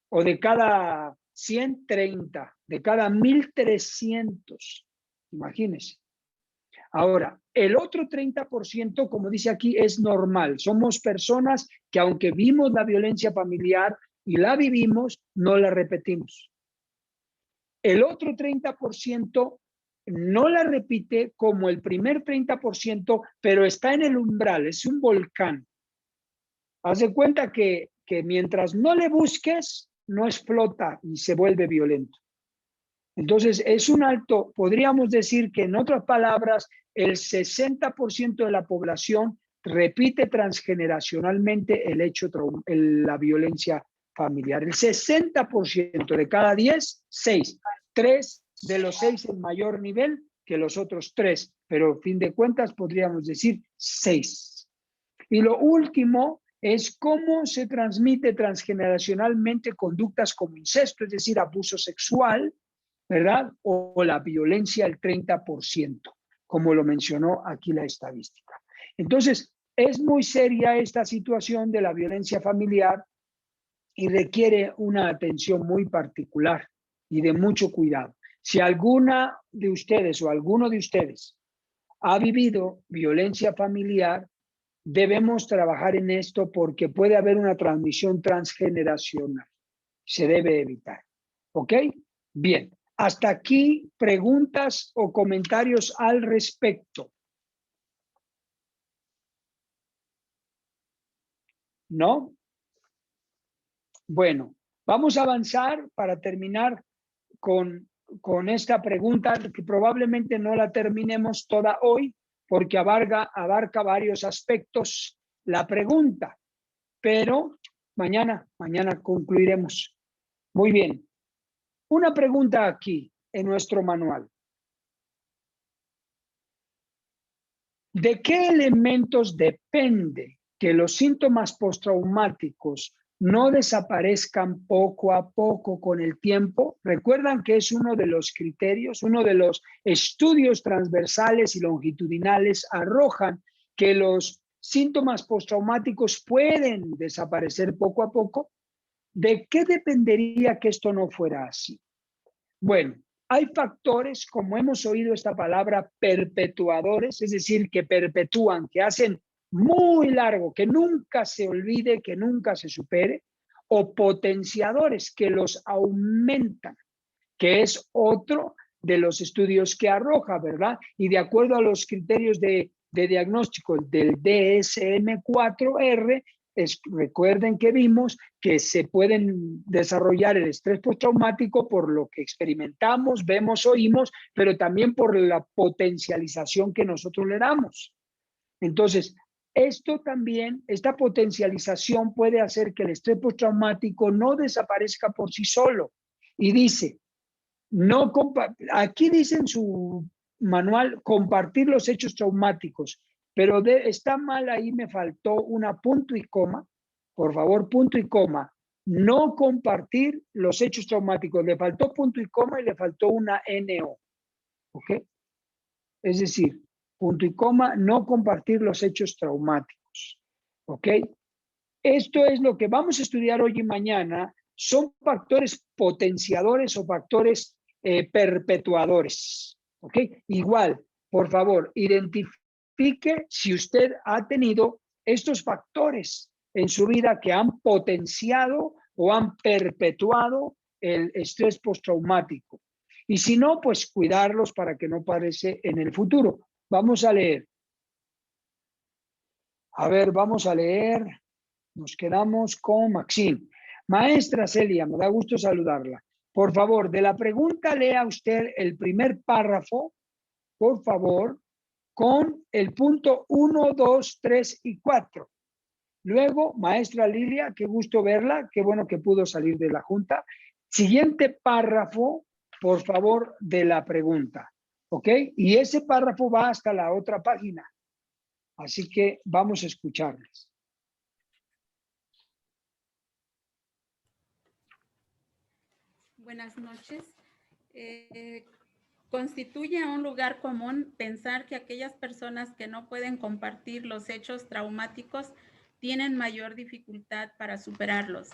O de cada 100, 30. De cada 1,300. Imagínense. Ahora, el otro 30%, como dice aquí, es normal. Somos personas que aunque vimos la violencia familiar y la vivimos, no la repetimos. El otro 30% no la repite como el primer 30%, pero está en el umbral, es un volcán. Haz de cuenta que mientras no le busques, no explota y se vuelve violento. Entonces, es un alto, podríamos decir que en otras palabras, el 60% de la población repite transgeneracionalmente el hecho, la violencia familiar. El 60% de cada 10, 6. 3 de los 6 en mayor nivel que los otros 3, pero a fin de cuentas podríamos decir 6. Y lo último es cómo se transmite transgeneracionalmente conductas como incesto, es decir, abuso sexual, ¿verdad? O la violencia el 30%, como lo mencionó aquí la estadística. Entonces, es muy seria esta situación de la violencia familiar y requiere una atención muy particular y de mucho cuidado. Si alguna de ustedes o alguno de ustedes ha vivido violencia familiar, debemos trabajar en esto porque puede haber una transmisión transgeneracional. Se debe evitar. ¿Ok? Bien. Hasta aquí, preguntas o comentarios al respecto. ¿No? Bueno, vamos a avanzar para terminar con esta pregunta, que probablemente no la terminemos toda hoy, porque abarca varios aspectos la pregunta, pero mañana concluiremos. Muy bien. Una pregunta aquí en nuestro manual. ¿De qué elementos depende que los síntomas postraumáticos no desaparezcan poco a poco con el tiempo? Recuerdan que es uno de los criterios, uno de los estudios transversales y longitudinales arrojan que los síntomas postraumáticos pueden desaparecer poco a poco. ¿De qué dependería que esto no fuera así? Bueno, hay factores, como hemos oído esta palabra, perpetuadores, es decir, que perpetúan, que hacen muy largo, que nunca se olvide, que nunca se supere, o potenciadores, que los aumentan, que es otro de los estudios que arroja, ¿verdad? Y de acuerdo a los criterios de diagnóstico del DSM-4R, recuerden que vimos que se pueden desarrollar el estrés postraumático por lo que experimentamos, vemos, oímos, pero también por la potencialización que nosotros le damos. Entonces, esto también, esta potencialización puede hacer que el estrés postraumático no desaparezca por sí solo. Y dice, aquí dice en su manual, compartir los hechos traumáticos, pero está mal, ahí me faltó una punto y coma, por favor, punto y coma, no compartir los hechos traumáticos, le faltó punto y coma y le faltó una NO, ¿ok? Es decir, punto y coma, no compartir los hechos traumáticos, ¿ok? Esto es lo que vamos a estudiar hoy y mañana, son factores potenciadores o factores perpetuadores, ¿ok? Igual, por favor, identifique si usted ha tenido estos factores en su vida que han potenciado o han perpetuado el estrés postraumático. Y si no, pues cuidarlos para que no pase en el futuro. Vamos a leer. A ver, vamos a leer. Nos quedamos con Maxine. Maestra Celia, me da gusto saludarla. Por favor, de la pregunta lea usted el primer párrafo, por favor, con el punto 1, 2, 3 y 4. Luego, maestra Lilia, qué gusto verla, qué bueno que pudo salir de la junta. Siguiente párrafo, por favor, de la pregunta, ¿ok? Y ese párrafo va hasta la otra página. Así que vamos a escucharles. Buenas noches. Constituye un lugar común pensar que aquellas personas que no pueden compartir los hechos traumáticos tienen mayor dificultad para superarlos.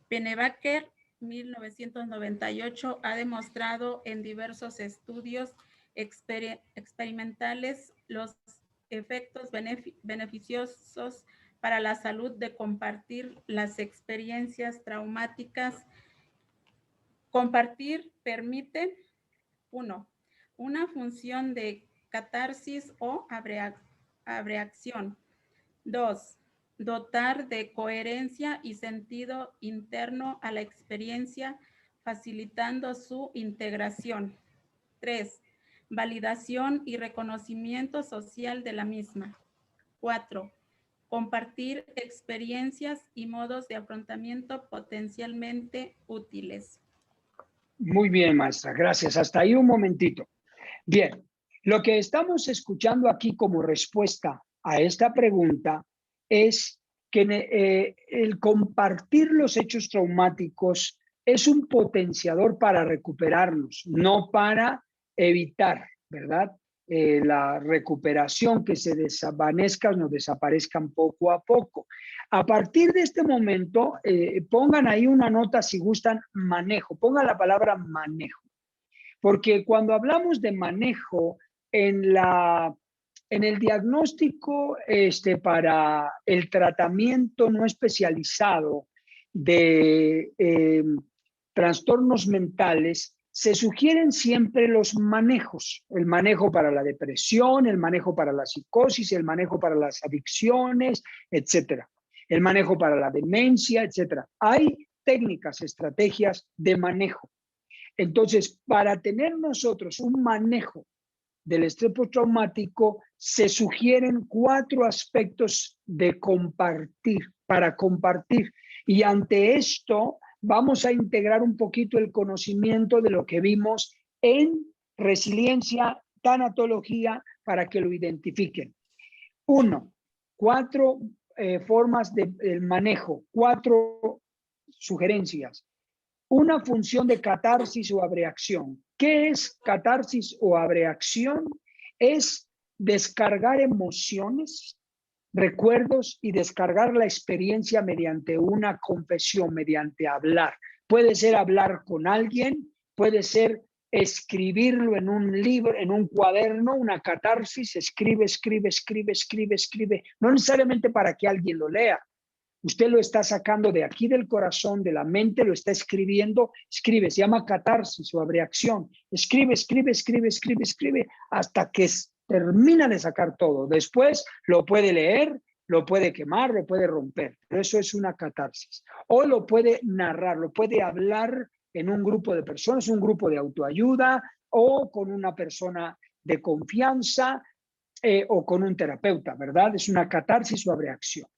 Pennebaker, 1998, ha demostrado en diversos estudios experimentales los efectos beneficiosos para la salud de compartir las experiencias traumáticas. Compartir permite, 1, una función de catarsis o abreacción. 2, dotar de coherencia y sentido interno a la experiencia, facilitando su integración. 3, validación y reconocimiento social de la misma. 4, compartir experiencias y modos de afrontamiento potencialmente útiles. Muy bien, maestra, gracias. Hasta ahí un momentito. Bien, lo que estamos escuchando aquí como respuesta a esta pregunta es que el compartir los hechos traumáticos es un potenciador para recuperarnos, no para evitar, ¿verdad? La recuperación, que se desvanezcan o desaparezcan poco a poco. A partir de este momento, pongan ahí una nota si gustan, manejo, pongan la palabra manejo, porque cuando hablamos de manejo en el diagnóstico para el tratamiento no especializado de trastornos mentales, se sugieren siempre los manejos, el manejo para la depresión, el manejo para la psicosis, el manejo para las adicciones, etcétera, el manejo para la demencia, etcétera. Hay técnicas, estrategias de manejo. Entonces, para tener nosotros un manejo del estrés postraumático, se sugieren 4 aspectos de compartir, para compartir. Y ante esto, vamos a integrar un poquito el conocimiento de lo que vimos en resiliencia, tanatología, para que lo identifiquen. 1, 4 formas del manejo, 4 sugerencias. Una función de catarsis o abreacción. ¿Qué es catarsis o abreacción? Es descargar emociones, recuerdos y descargar la experiencia mediante una confesión, mediante hablar. Puede ser hablar con alguien, puede ser escribirlo en un libro, en un cuaderno, una catarsis, escribe, no necesariamente para que alguien lo lea. Usted lo está sacando de aquí del corazón, de la mente, lo está escribiendo, escribe, se llama catarsis o abreacción. Escribe, hasta que termina de sacar todo. Después lo puede leer, lo puede quemar, lo puede romper. Pero eso es una catarsis. O lo puede narrar, lo puede hablar en un grupo de personas, un grupo de autoayuda, o con una persona de confianza, o con un terapeuta, ¿verdad? Es una catarsis o abreacción.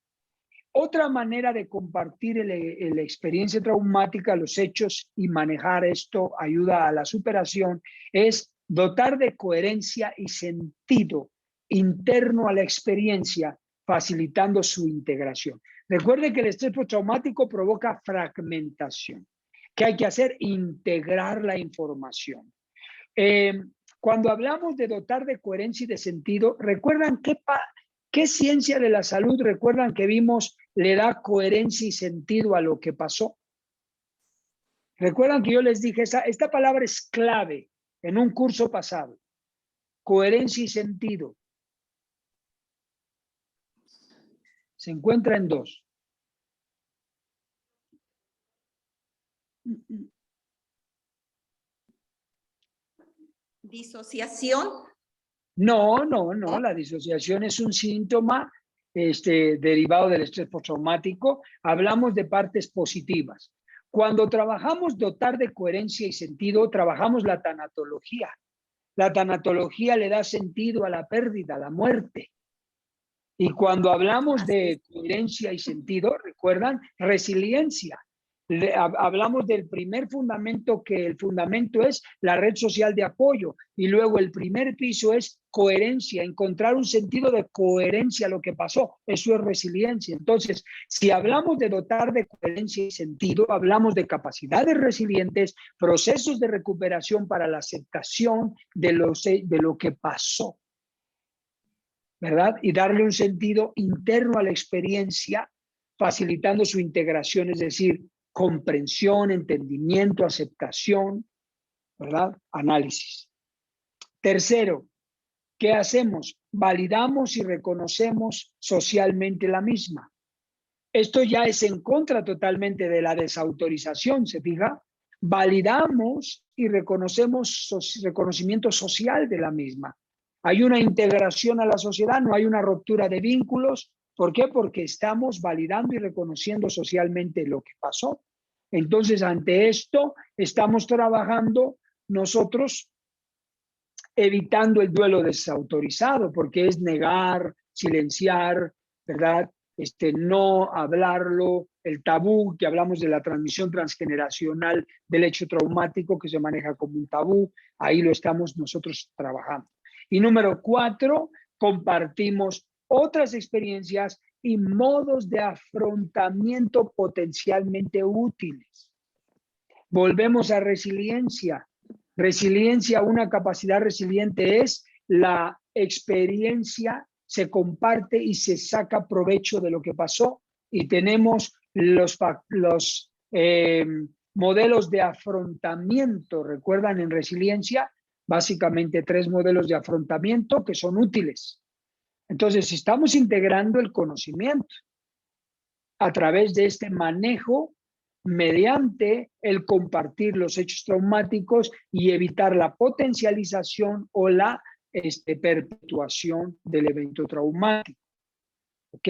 Otra manera de compartir la experiencia traumática, los hechos y manejar esto ayuda a la superación es dotar de coherencia y sentido interno a la experiencia, facilitando su integración. Recuerde que el estrés postraumático provoca fragmentación. ¿Qué hay que hacer? Integrar la información. Cuando hablamos de dotar de coherencia y de sentido, ¿recuerdan qué ciencia de la salud, recuerdan que vimos, le da coherencia y sentido a lo que pasó? Recuerdan que yo les dije, esta palabra es clave en un curso pasado. Coherencia y sentido. Se encuentra en 2. ¿Disociación? No, la disociación es un síntoma derivado del estrés postraumático. Hablamos de partes positivas. Cuando trabajamos dotar de coherencia y sentido, trabajamos la tanatología. La tanatología le da sentido a la pérdida, a la muerte. Y cuando hablamos de coherencia y sentido, ¿recuerdan? Resiliencia. Hablamos del primer fundamento, que el fundamento es la red social de apoyo, y luego el primer piso es coherencia, encontrar un sentido de coherencia a lo que pasó. Eso es resiliencia. Entonces, si hablamos de dotar de coherencia y sentido, hablamos de capacidades resilientes, procesos de recuperación para la aceptación de lo que pasó, ¿verdad? Y darle un sentido interno a la experiencia, facilitando su integración, es decir, comprensión, entendimiento, aceptación, ¿verdad? Análisis. Tercero, ¿qué hacemos? Validamos y reconocemos socialmente la misma. Esto ya es en contra totalmente de la desautorización, ¿se fija? Validamos y reconocemos reconocimiento social de la misma. Hay una integración a la sociedad, no hay una ruptura de vínculos. ¿Por qué? Porque estamos validando y reconociendo socialmente lo que pasó. Entonces, ante esto, estamos trabajando nosotros evitando el duelo desautorizado, porque es negar, silenciar, ¿verdad? No hablarlo, el tabú, que hablamos de la transmisión transgeneracional del hecho traumático, que se maneja como un tabú, ahí lo estamos nosotros trabajando. Y número 4, compartimos otras experiencias y modos de afrontamiento potencialmente útiles. Volvemos a resiliencia. Resiliencia, una capacidad resiliente es la experiencia, se comparte y se saca provecho de lo que pasó, y tenemos los modelos de afrontamiento. ¿Recuerdan en resiliencia? Básicamente 3 modelos de afrontamiento que son útiles. Entonces, estamos integrando el conocimiento a través de este manejo mediante el compartir los hechos traumáticos y evitar la potencialización o la perpetuación del evento traumático. ¿Ok?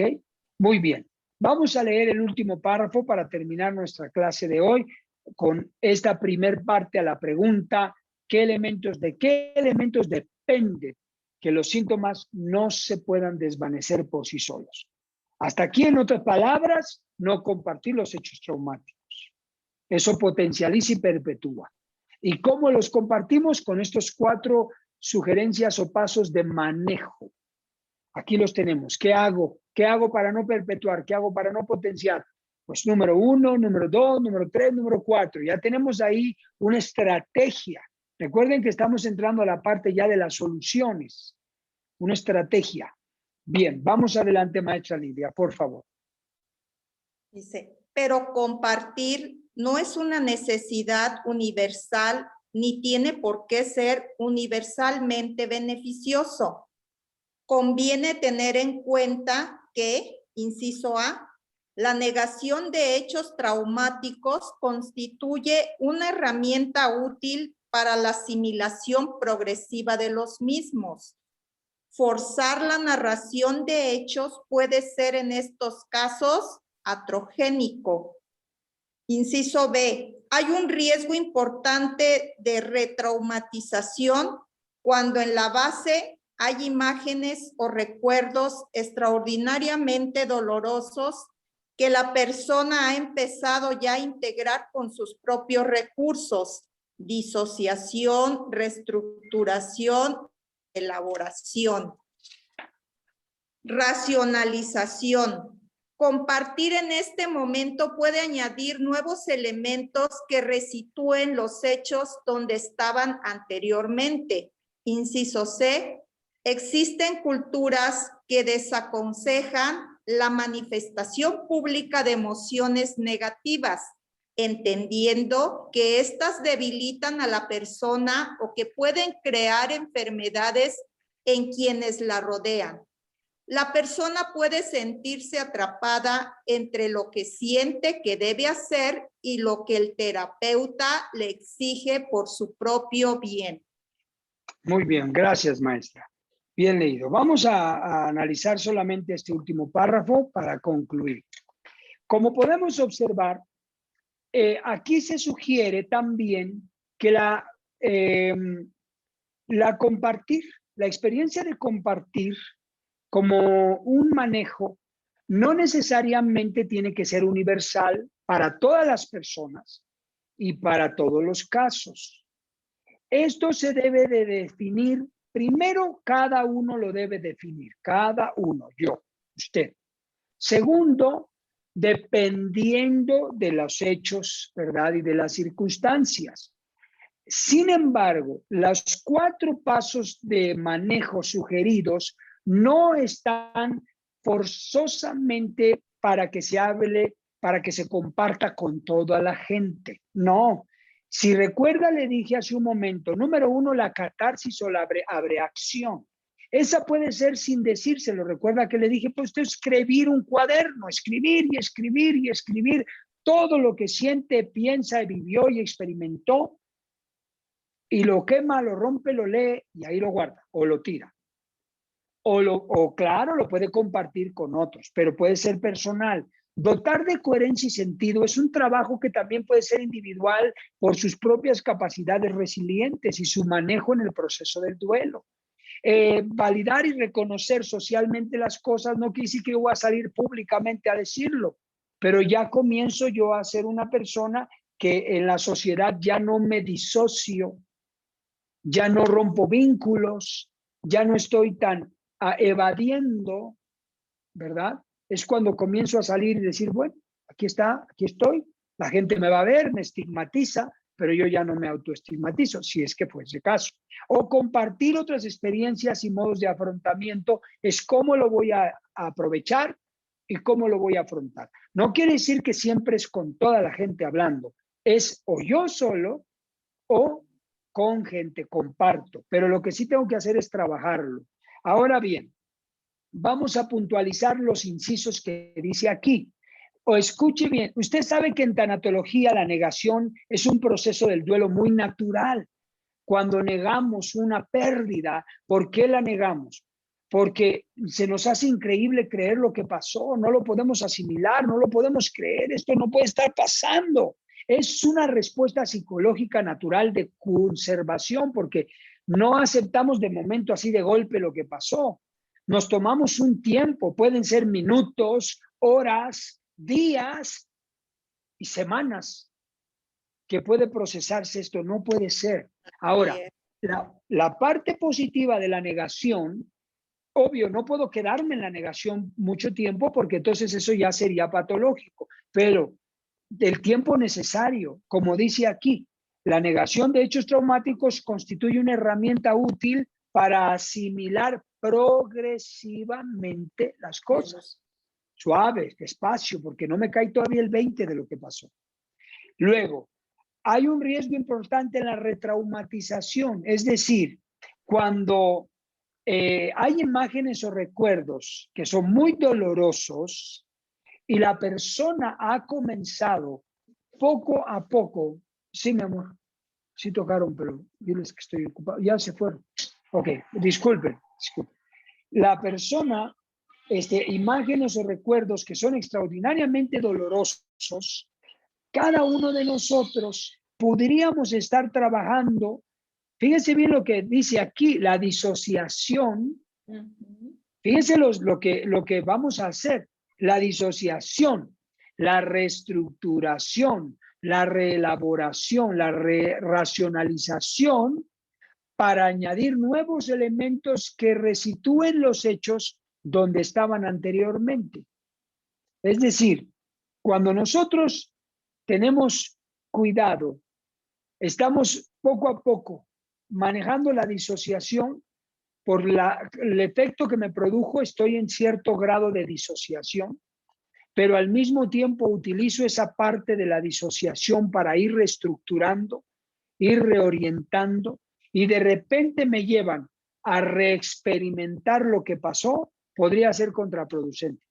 Muy bien. Vamos a leer el último párrafo para terminar nuestra clase de hoy con esta primer parte a la pregunta: ¿de qué elementos depende que los síntomas no se puedan desvanecer por sí solos? Hasta aquí, en otras palabras, no compartir los hechos traumáticos. Eso potencializa y perpetúa. ¿Y cómo los compartimos? Con estos 4 sugerencias o pasos de manejo. Aquí los tenemos. ¿Qué hago? ¿Qué hago para no perpetuar? ¿Qué hago para no potenciar? Pues número 1, número 2, número 3, número 4. Ya tenemos ahí una estrategia. Recuerden que estamos entrando a la parte ya de las soluciones. Una estrategia. Bien, vamos adelante, maestra Lidia, por favor. Dice, pero compartir no es una necesidad universal ni tiene por qué ser universalmente beneficioso. Conviene tener en cuenta que, inciso A, la negación de hechos traumáticos constituye una herramienta útil para la asimilación progresiva de los mismos. Forzar la narración de hechos puede ser en estos casos atrogénico. Inciso B, hay un riesgo importante de retraumatización cuando en la base hay imágenes o recuerdos extraordinariamente dolorosos que la persona ha empezado ya a integrar con sus propios recursos: disociación, reestructuración, elaboración. Racionalización. Compartir en este momento puede añadir nuevos elementos que resitúen los hechos donde estaban anteriormente. Inciso C. Existen culturas que desaconsejan la manifestación pública de emociones negativas, entendiendo que éstas debilitan a la persona o que pueden crear enfermedades en quienes la rodean. La persona puede sentirse atrapada entre lo que siente que debe hacer y lo que el terapeuta le exige por su propio bien. Muy bien, gracias, maestra. Bien leído. Vamos a analizar solamente este último párrafo para concluir. Como podemos observar, aquí se sugiere también que la experiencia de compartir como un manejo no necesariamente tiene que ser universal para todas las personas y para todos los casos. Esto se debe de definir, primero, cada uno lo debe definir, cada uno, yo, usted. Segundo, dependiendo de los hechos, ¿verdad? Y de las circunstancias. Sin embargo, los 4 pasos de manejo sugeridos no están forzosamente para que se hable, para que se comparta con toda la gente. No. Si recuerda, le dije hace un momento, número 1, la catarsis o la abreacción. Esa puede ser sin decírselo. Recuerda que le dije, pues escribir un cuaderno, escribir y escribir y escribir todo lo que siente, piensa, vivió y experimentó, y lo quema, lo rompe, lo lee y ahí lo guarda o lo tira. O claro, lo puede compartir con otros, pero puede ser personal. Dotar de coherencia y sentido es un trabajo que también puede ser individual por sus propias capacidades resilientes y su manejo en el proceso del duelo. Validar y reconocer socialmente las cosas no quiere decir que yo voy a salir públicamente a decirlo, pero ya comienzo yo a ser una persona que en la sociedad ya no me disocio, ya no rompo vínculos, ya no estoy tan evadiendo, ¿verdad? es cuando comienzo a salir y decir, bueno, aquí está, aquí estoy, la gente me va a ver, me estigmatiza, pero yo ya no me autoestigmatizo, si es que fue ese caso. O compartir otras experiencias y modos de afrontamiento es cómo lo voy a aprovechar y cómo lo voy a afrontar. No quiere decir que siempre es con toda la gente hablando, es o yo solo o con gente, comparto, pero lo que sí tengo que hacer es trabajarlo. Ahora bien, vamos a puntualizar los incisos que dice aquí. O escuche bien, usted sabe que en tanatología la negación es un proceso del duelo muy natural. Cuando negamos una pérdida, ¿por qué la negamos? Porque se nos hace increíble creer lo que pasó, no lo podemos asimilar, no lo podemos creer, esto no puede estar pasando. Es una respuesta psicológica natural de conservación porque no aceptamos de momento así de golpe lo que pasó. Nos tomamos un tiempo, pueden ser minutos, horas, días y semanas que puede procesarse esto. No puede ser. Ahora, la parte positiva de la negación, obvio, no puedo quedarme en la negación mucho tiempo porque entonces eso ya sería patológico, pero del tiempo necesario, como dice aquí, la negación de hechos traumáticos constituye una herramienta útil para asimilar progresivamente las cosas. Suave, despacio, porque no me cae todavía el 20 de lo que pasó. Luego, hay un riesgo importante en la retraumatización, es decir, cuando hay imágenes o recuerdos que son muy dolorosos y la persona ha comenzado poco a poco, sí, mi amor, sí tocaron, pero diles que estoy ocupado, ya se fueron. Ok, disculpen. La persona, imágenes o recuerdos que son extraordinariamente dolorosos, cada uno de nosotros podríamos estar trabajando. Fíjense bien lo que dice aquí, la disociación. Fíjense lo que vamos a hacer. La disociación, la reestructuración, la reelaboración, la racionalización para añadir nuevos elementos que resitúen los hechos donde estaban anteriormente. Es decir, cuando nosotros tenemos cuidado, estamos poco a poco manejando la disociación. Por el efecto que me produjo, estoy en cierto grado de disociación, pero al mismo tiempo utilizo esa parte de la disociación para ir reestructurando, ir reorientando, y de repente me llevan a reexperimentar lo que pasó, podría ser contraproducente.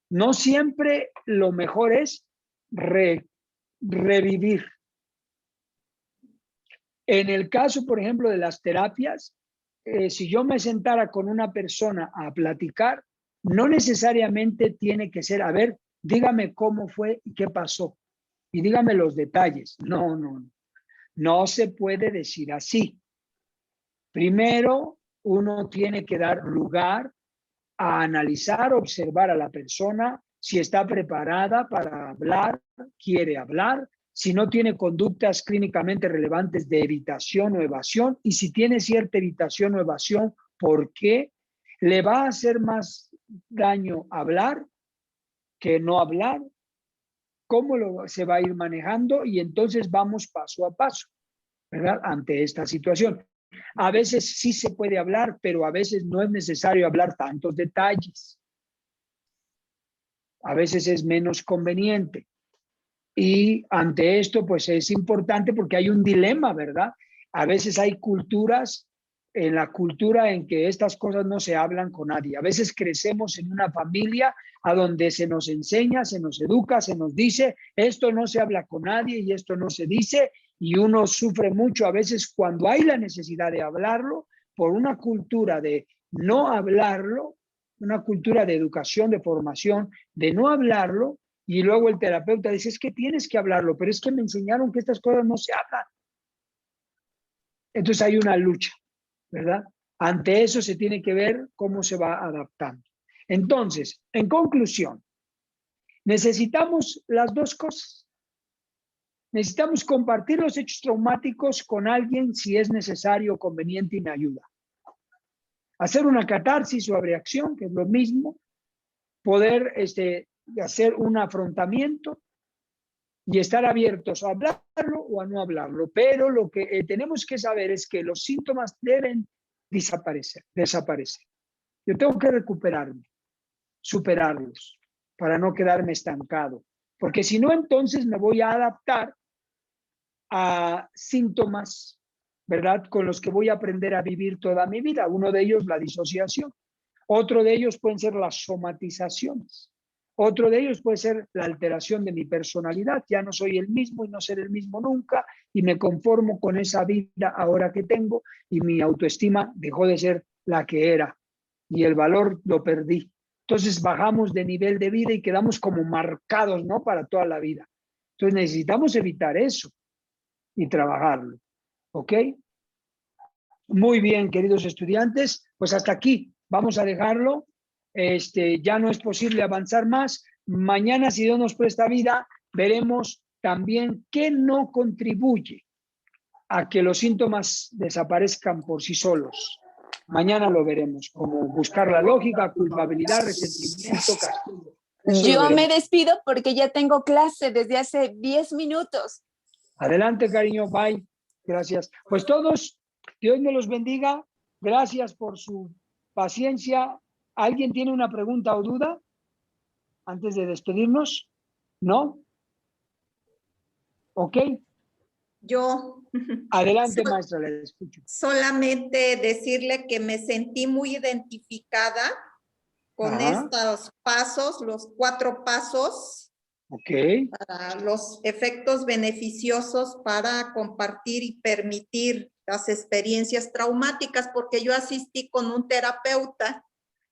No siempre lo mejor es revivir. En el caso, por ejemplo, de las terapias, si yo me sentara con una persona a platicar, no necesariamente tiene que ser, a ver, dígame cómo fue y qué pasó. Y dígame los detalles. No se puede decir así. Primero, uno tiene que dar lugar a analizar, observar a la persona, si está preparada para hablar, quiere hablar, si no tiene conductas clínicamente relevantes de evitación o evasión, y si tiene cierta evitación o evasión, ¿por qué? ¿Le va a hacer más daño hablar que no hablar? ¿Cómo se va a ir manejando? Y entonces vamos paso a paso, ¿verdad? Ante esta situación. A veces sí se puede hablar, pero a veces no es necesario hablar tantos detalles. A veces es menos conveniente. Y ante esto, pues es importante porque hay un dilema, ¿verdad? A veces hay culturas, en la cultura en que estas cosas no se hablan con nadie. A veces crecemos en una familia a donde se nos enseña, se nos educa, se nos dice, esto no se habla con nadie y esto no se dice, y uno sufre mucho a veces cuando hay la necesidad de hablarlo por una cultura de no hablarlo, una cultura de educación, de formación, de no hablarlo. Y luego el terapeuta dice, es que tienes que hablarlo, pero es que me enseñaron que estas cosas no se hablan. Entonces hay una lucha, ¿verdad? Ante eso se tiene que ver cómo se va adaptando. Entonces, en conclusión, necesitamos las dos cosas. Necesitamos compartir los hechos traumáticos con alguien si es necesario o conveniente y me ayuda. hacer una catarsis o abreacción, que es lo mismo, poder hacer un afrontamiento y estar abiertos a hablarlo o a no hablarlo. Pero lo que tenemos que saber es que los síntomas deben desaparecer. Yo tengo que recuperarme, superarlos, para no quedarme estancado. Porque si no, entonces me voy a adaptar a síntomas, ¿verdad?, con los que voy a aprender a vivir toda mi vida. Uno de ellos, la disociación. Otro de ellos pueden ser las somatizaciones. Otro de ellos puede ser la alteración de mi personalidad. Ya no soy el mismo y no seré el mismo nunca y me conformo con esa vida ahora que tengo y mi autoestima dejó de ser la que era y el valor lo perdí. Entonces bajamos de nivel de vida y quedamos como marcados, ¿no?, para toda la vida. Entonces necesitamos evitar eso y trabajarlo. ¿Ok? Muy bien, queridos estudiantes, pues hasta aquí vamos a dejarlo. Ya no es posible avanzar más. Mañana, si Dios nos presta vida, veremos también qué no contribuye a que los síntomas desaparezcan por sí solos. Mañana lo veremos, como buscar la lógica, culpabilidad, resentimiento, castigo. Yo me despido porque ya tengo clase desde hace 10 minutos. Adelante, cariño, bye. Gracias. Pues todos, Dios me los bendiga. Gracias por su paciencia. ¿Alguien tiene una pregunta o duda antes de despedirnos? ¿No? ¿Ok? Yo. Adelante, maestra, le escucho. Solamente decirle que me sentí muy identificada con estos pasos, los 4 pasos. Ok. Para los efectos beneficiosos para compartir y permitir las experiencias traumáticas, porque yo asistí con un terapeuta.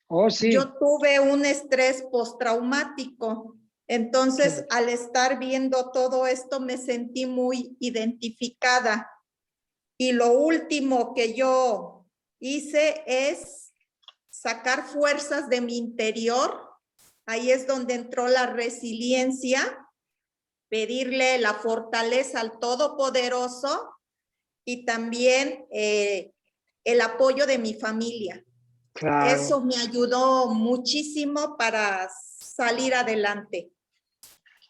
Oh, sí. Yo tuve un estrés postraumático. Entonces, al estar viendo todo esto, me sentí muy identificada. Y lo último que yo hice es sacar fuerzas de mi interior. Ahí es donde entró la resiliencia, pedirle la fortaleza al Todopoderoso y también el apoyo de mi familia. Claro. Eso me ayudó muchísimo para salir adelante.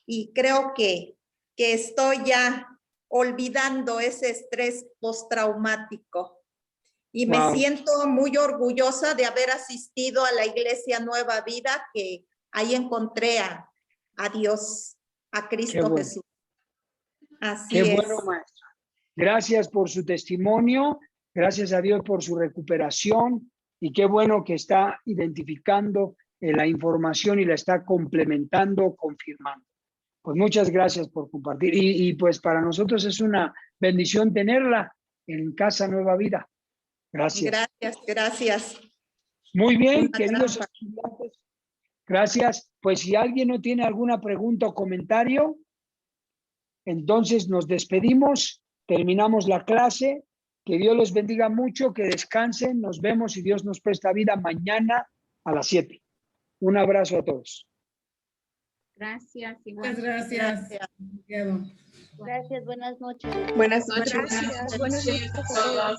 Y creo que estoy ya olvidando ese estrés postraumático. Y me siento muy orgullosa de haber asistido a la Iglesia Nueva Vida, que ahí encontré a Dios, a Cristo Jesús. Así es. Qué bueno, maestra. Gracias por su testimonio, gracias a Dios por su recuperación y qué bueno que está identificando la información y la está complementando, confirmando. Pues muchas gracias por compartir y pues para nosotros es una bendición tenerla en Casa Nueva Vida. Gracias. Gracias. Muy bien, queridos estudiantes. Gracias. Pues si alguien no tiene alguna pregunta o comentario, entonces nos despedimos, terminamos la clase. Que Dios los bendiga mucho, que descansen. Nos vemos, si Dios nos presta vida, mañana a las 7. Un abrazo a todos. Gracias. Muchas gracias. Gracias, buenas noches. Buenas noches. Gracias. Buenas noches a todos.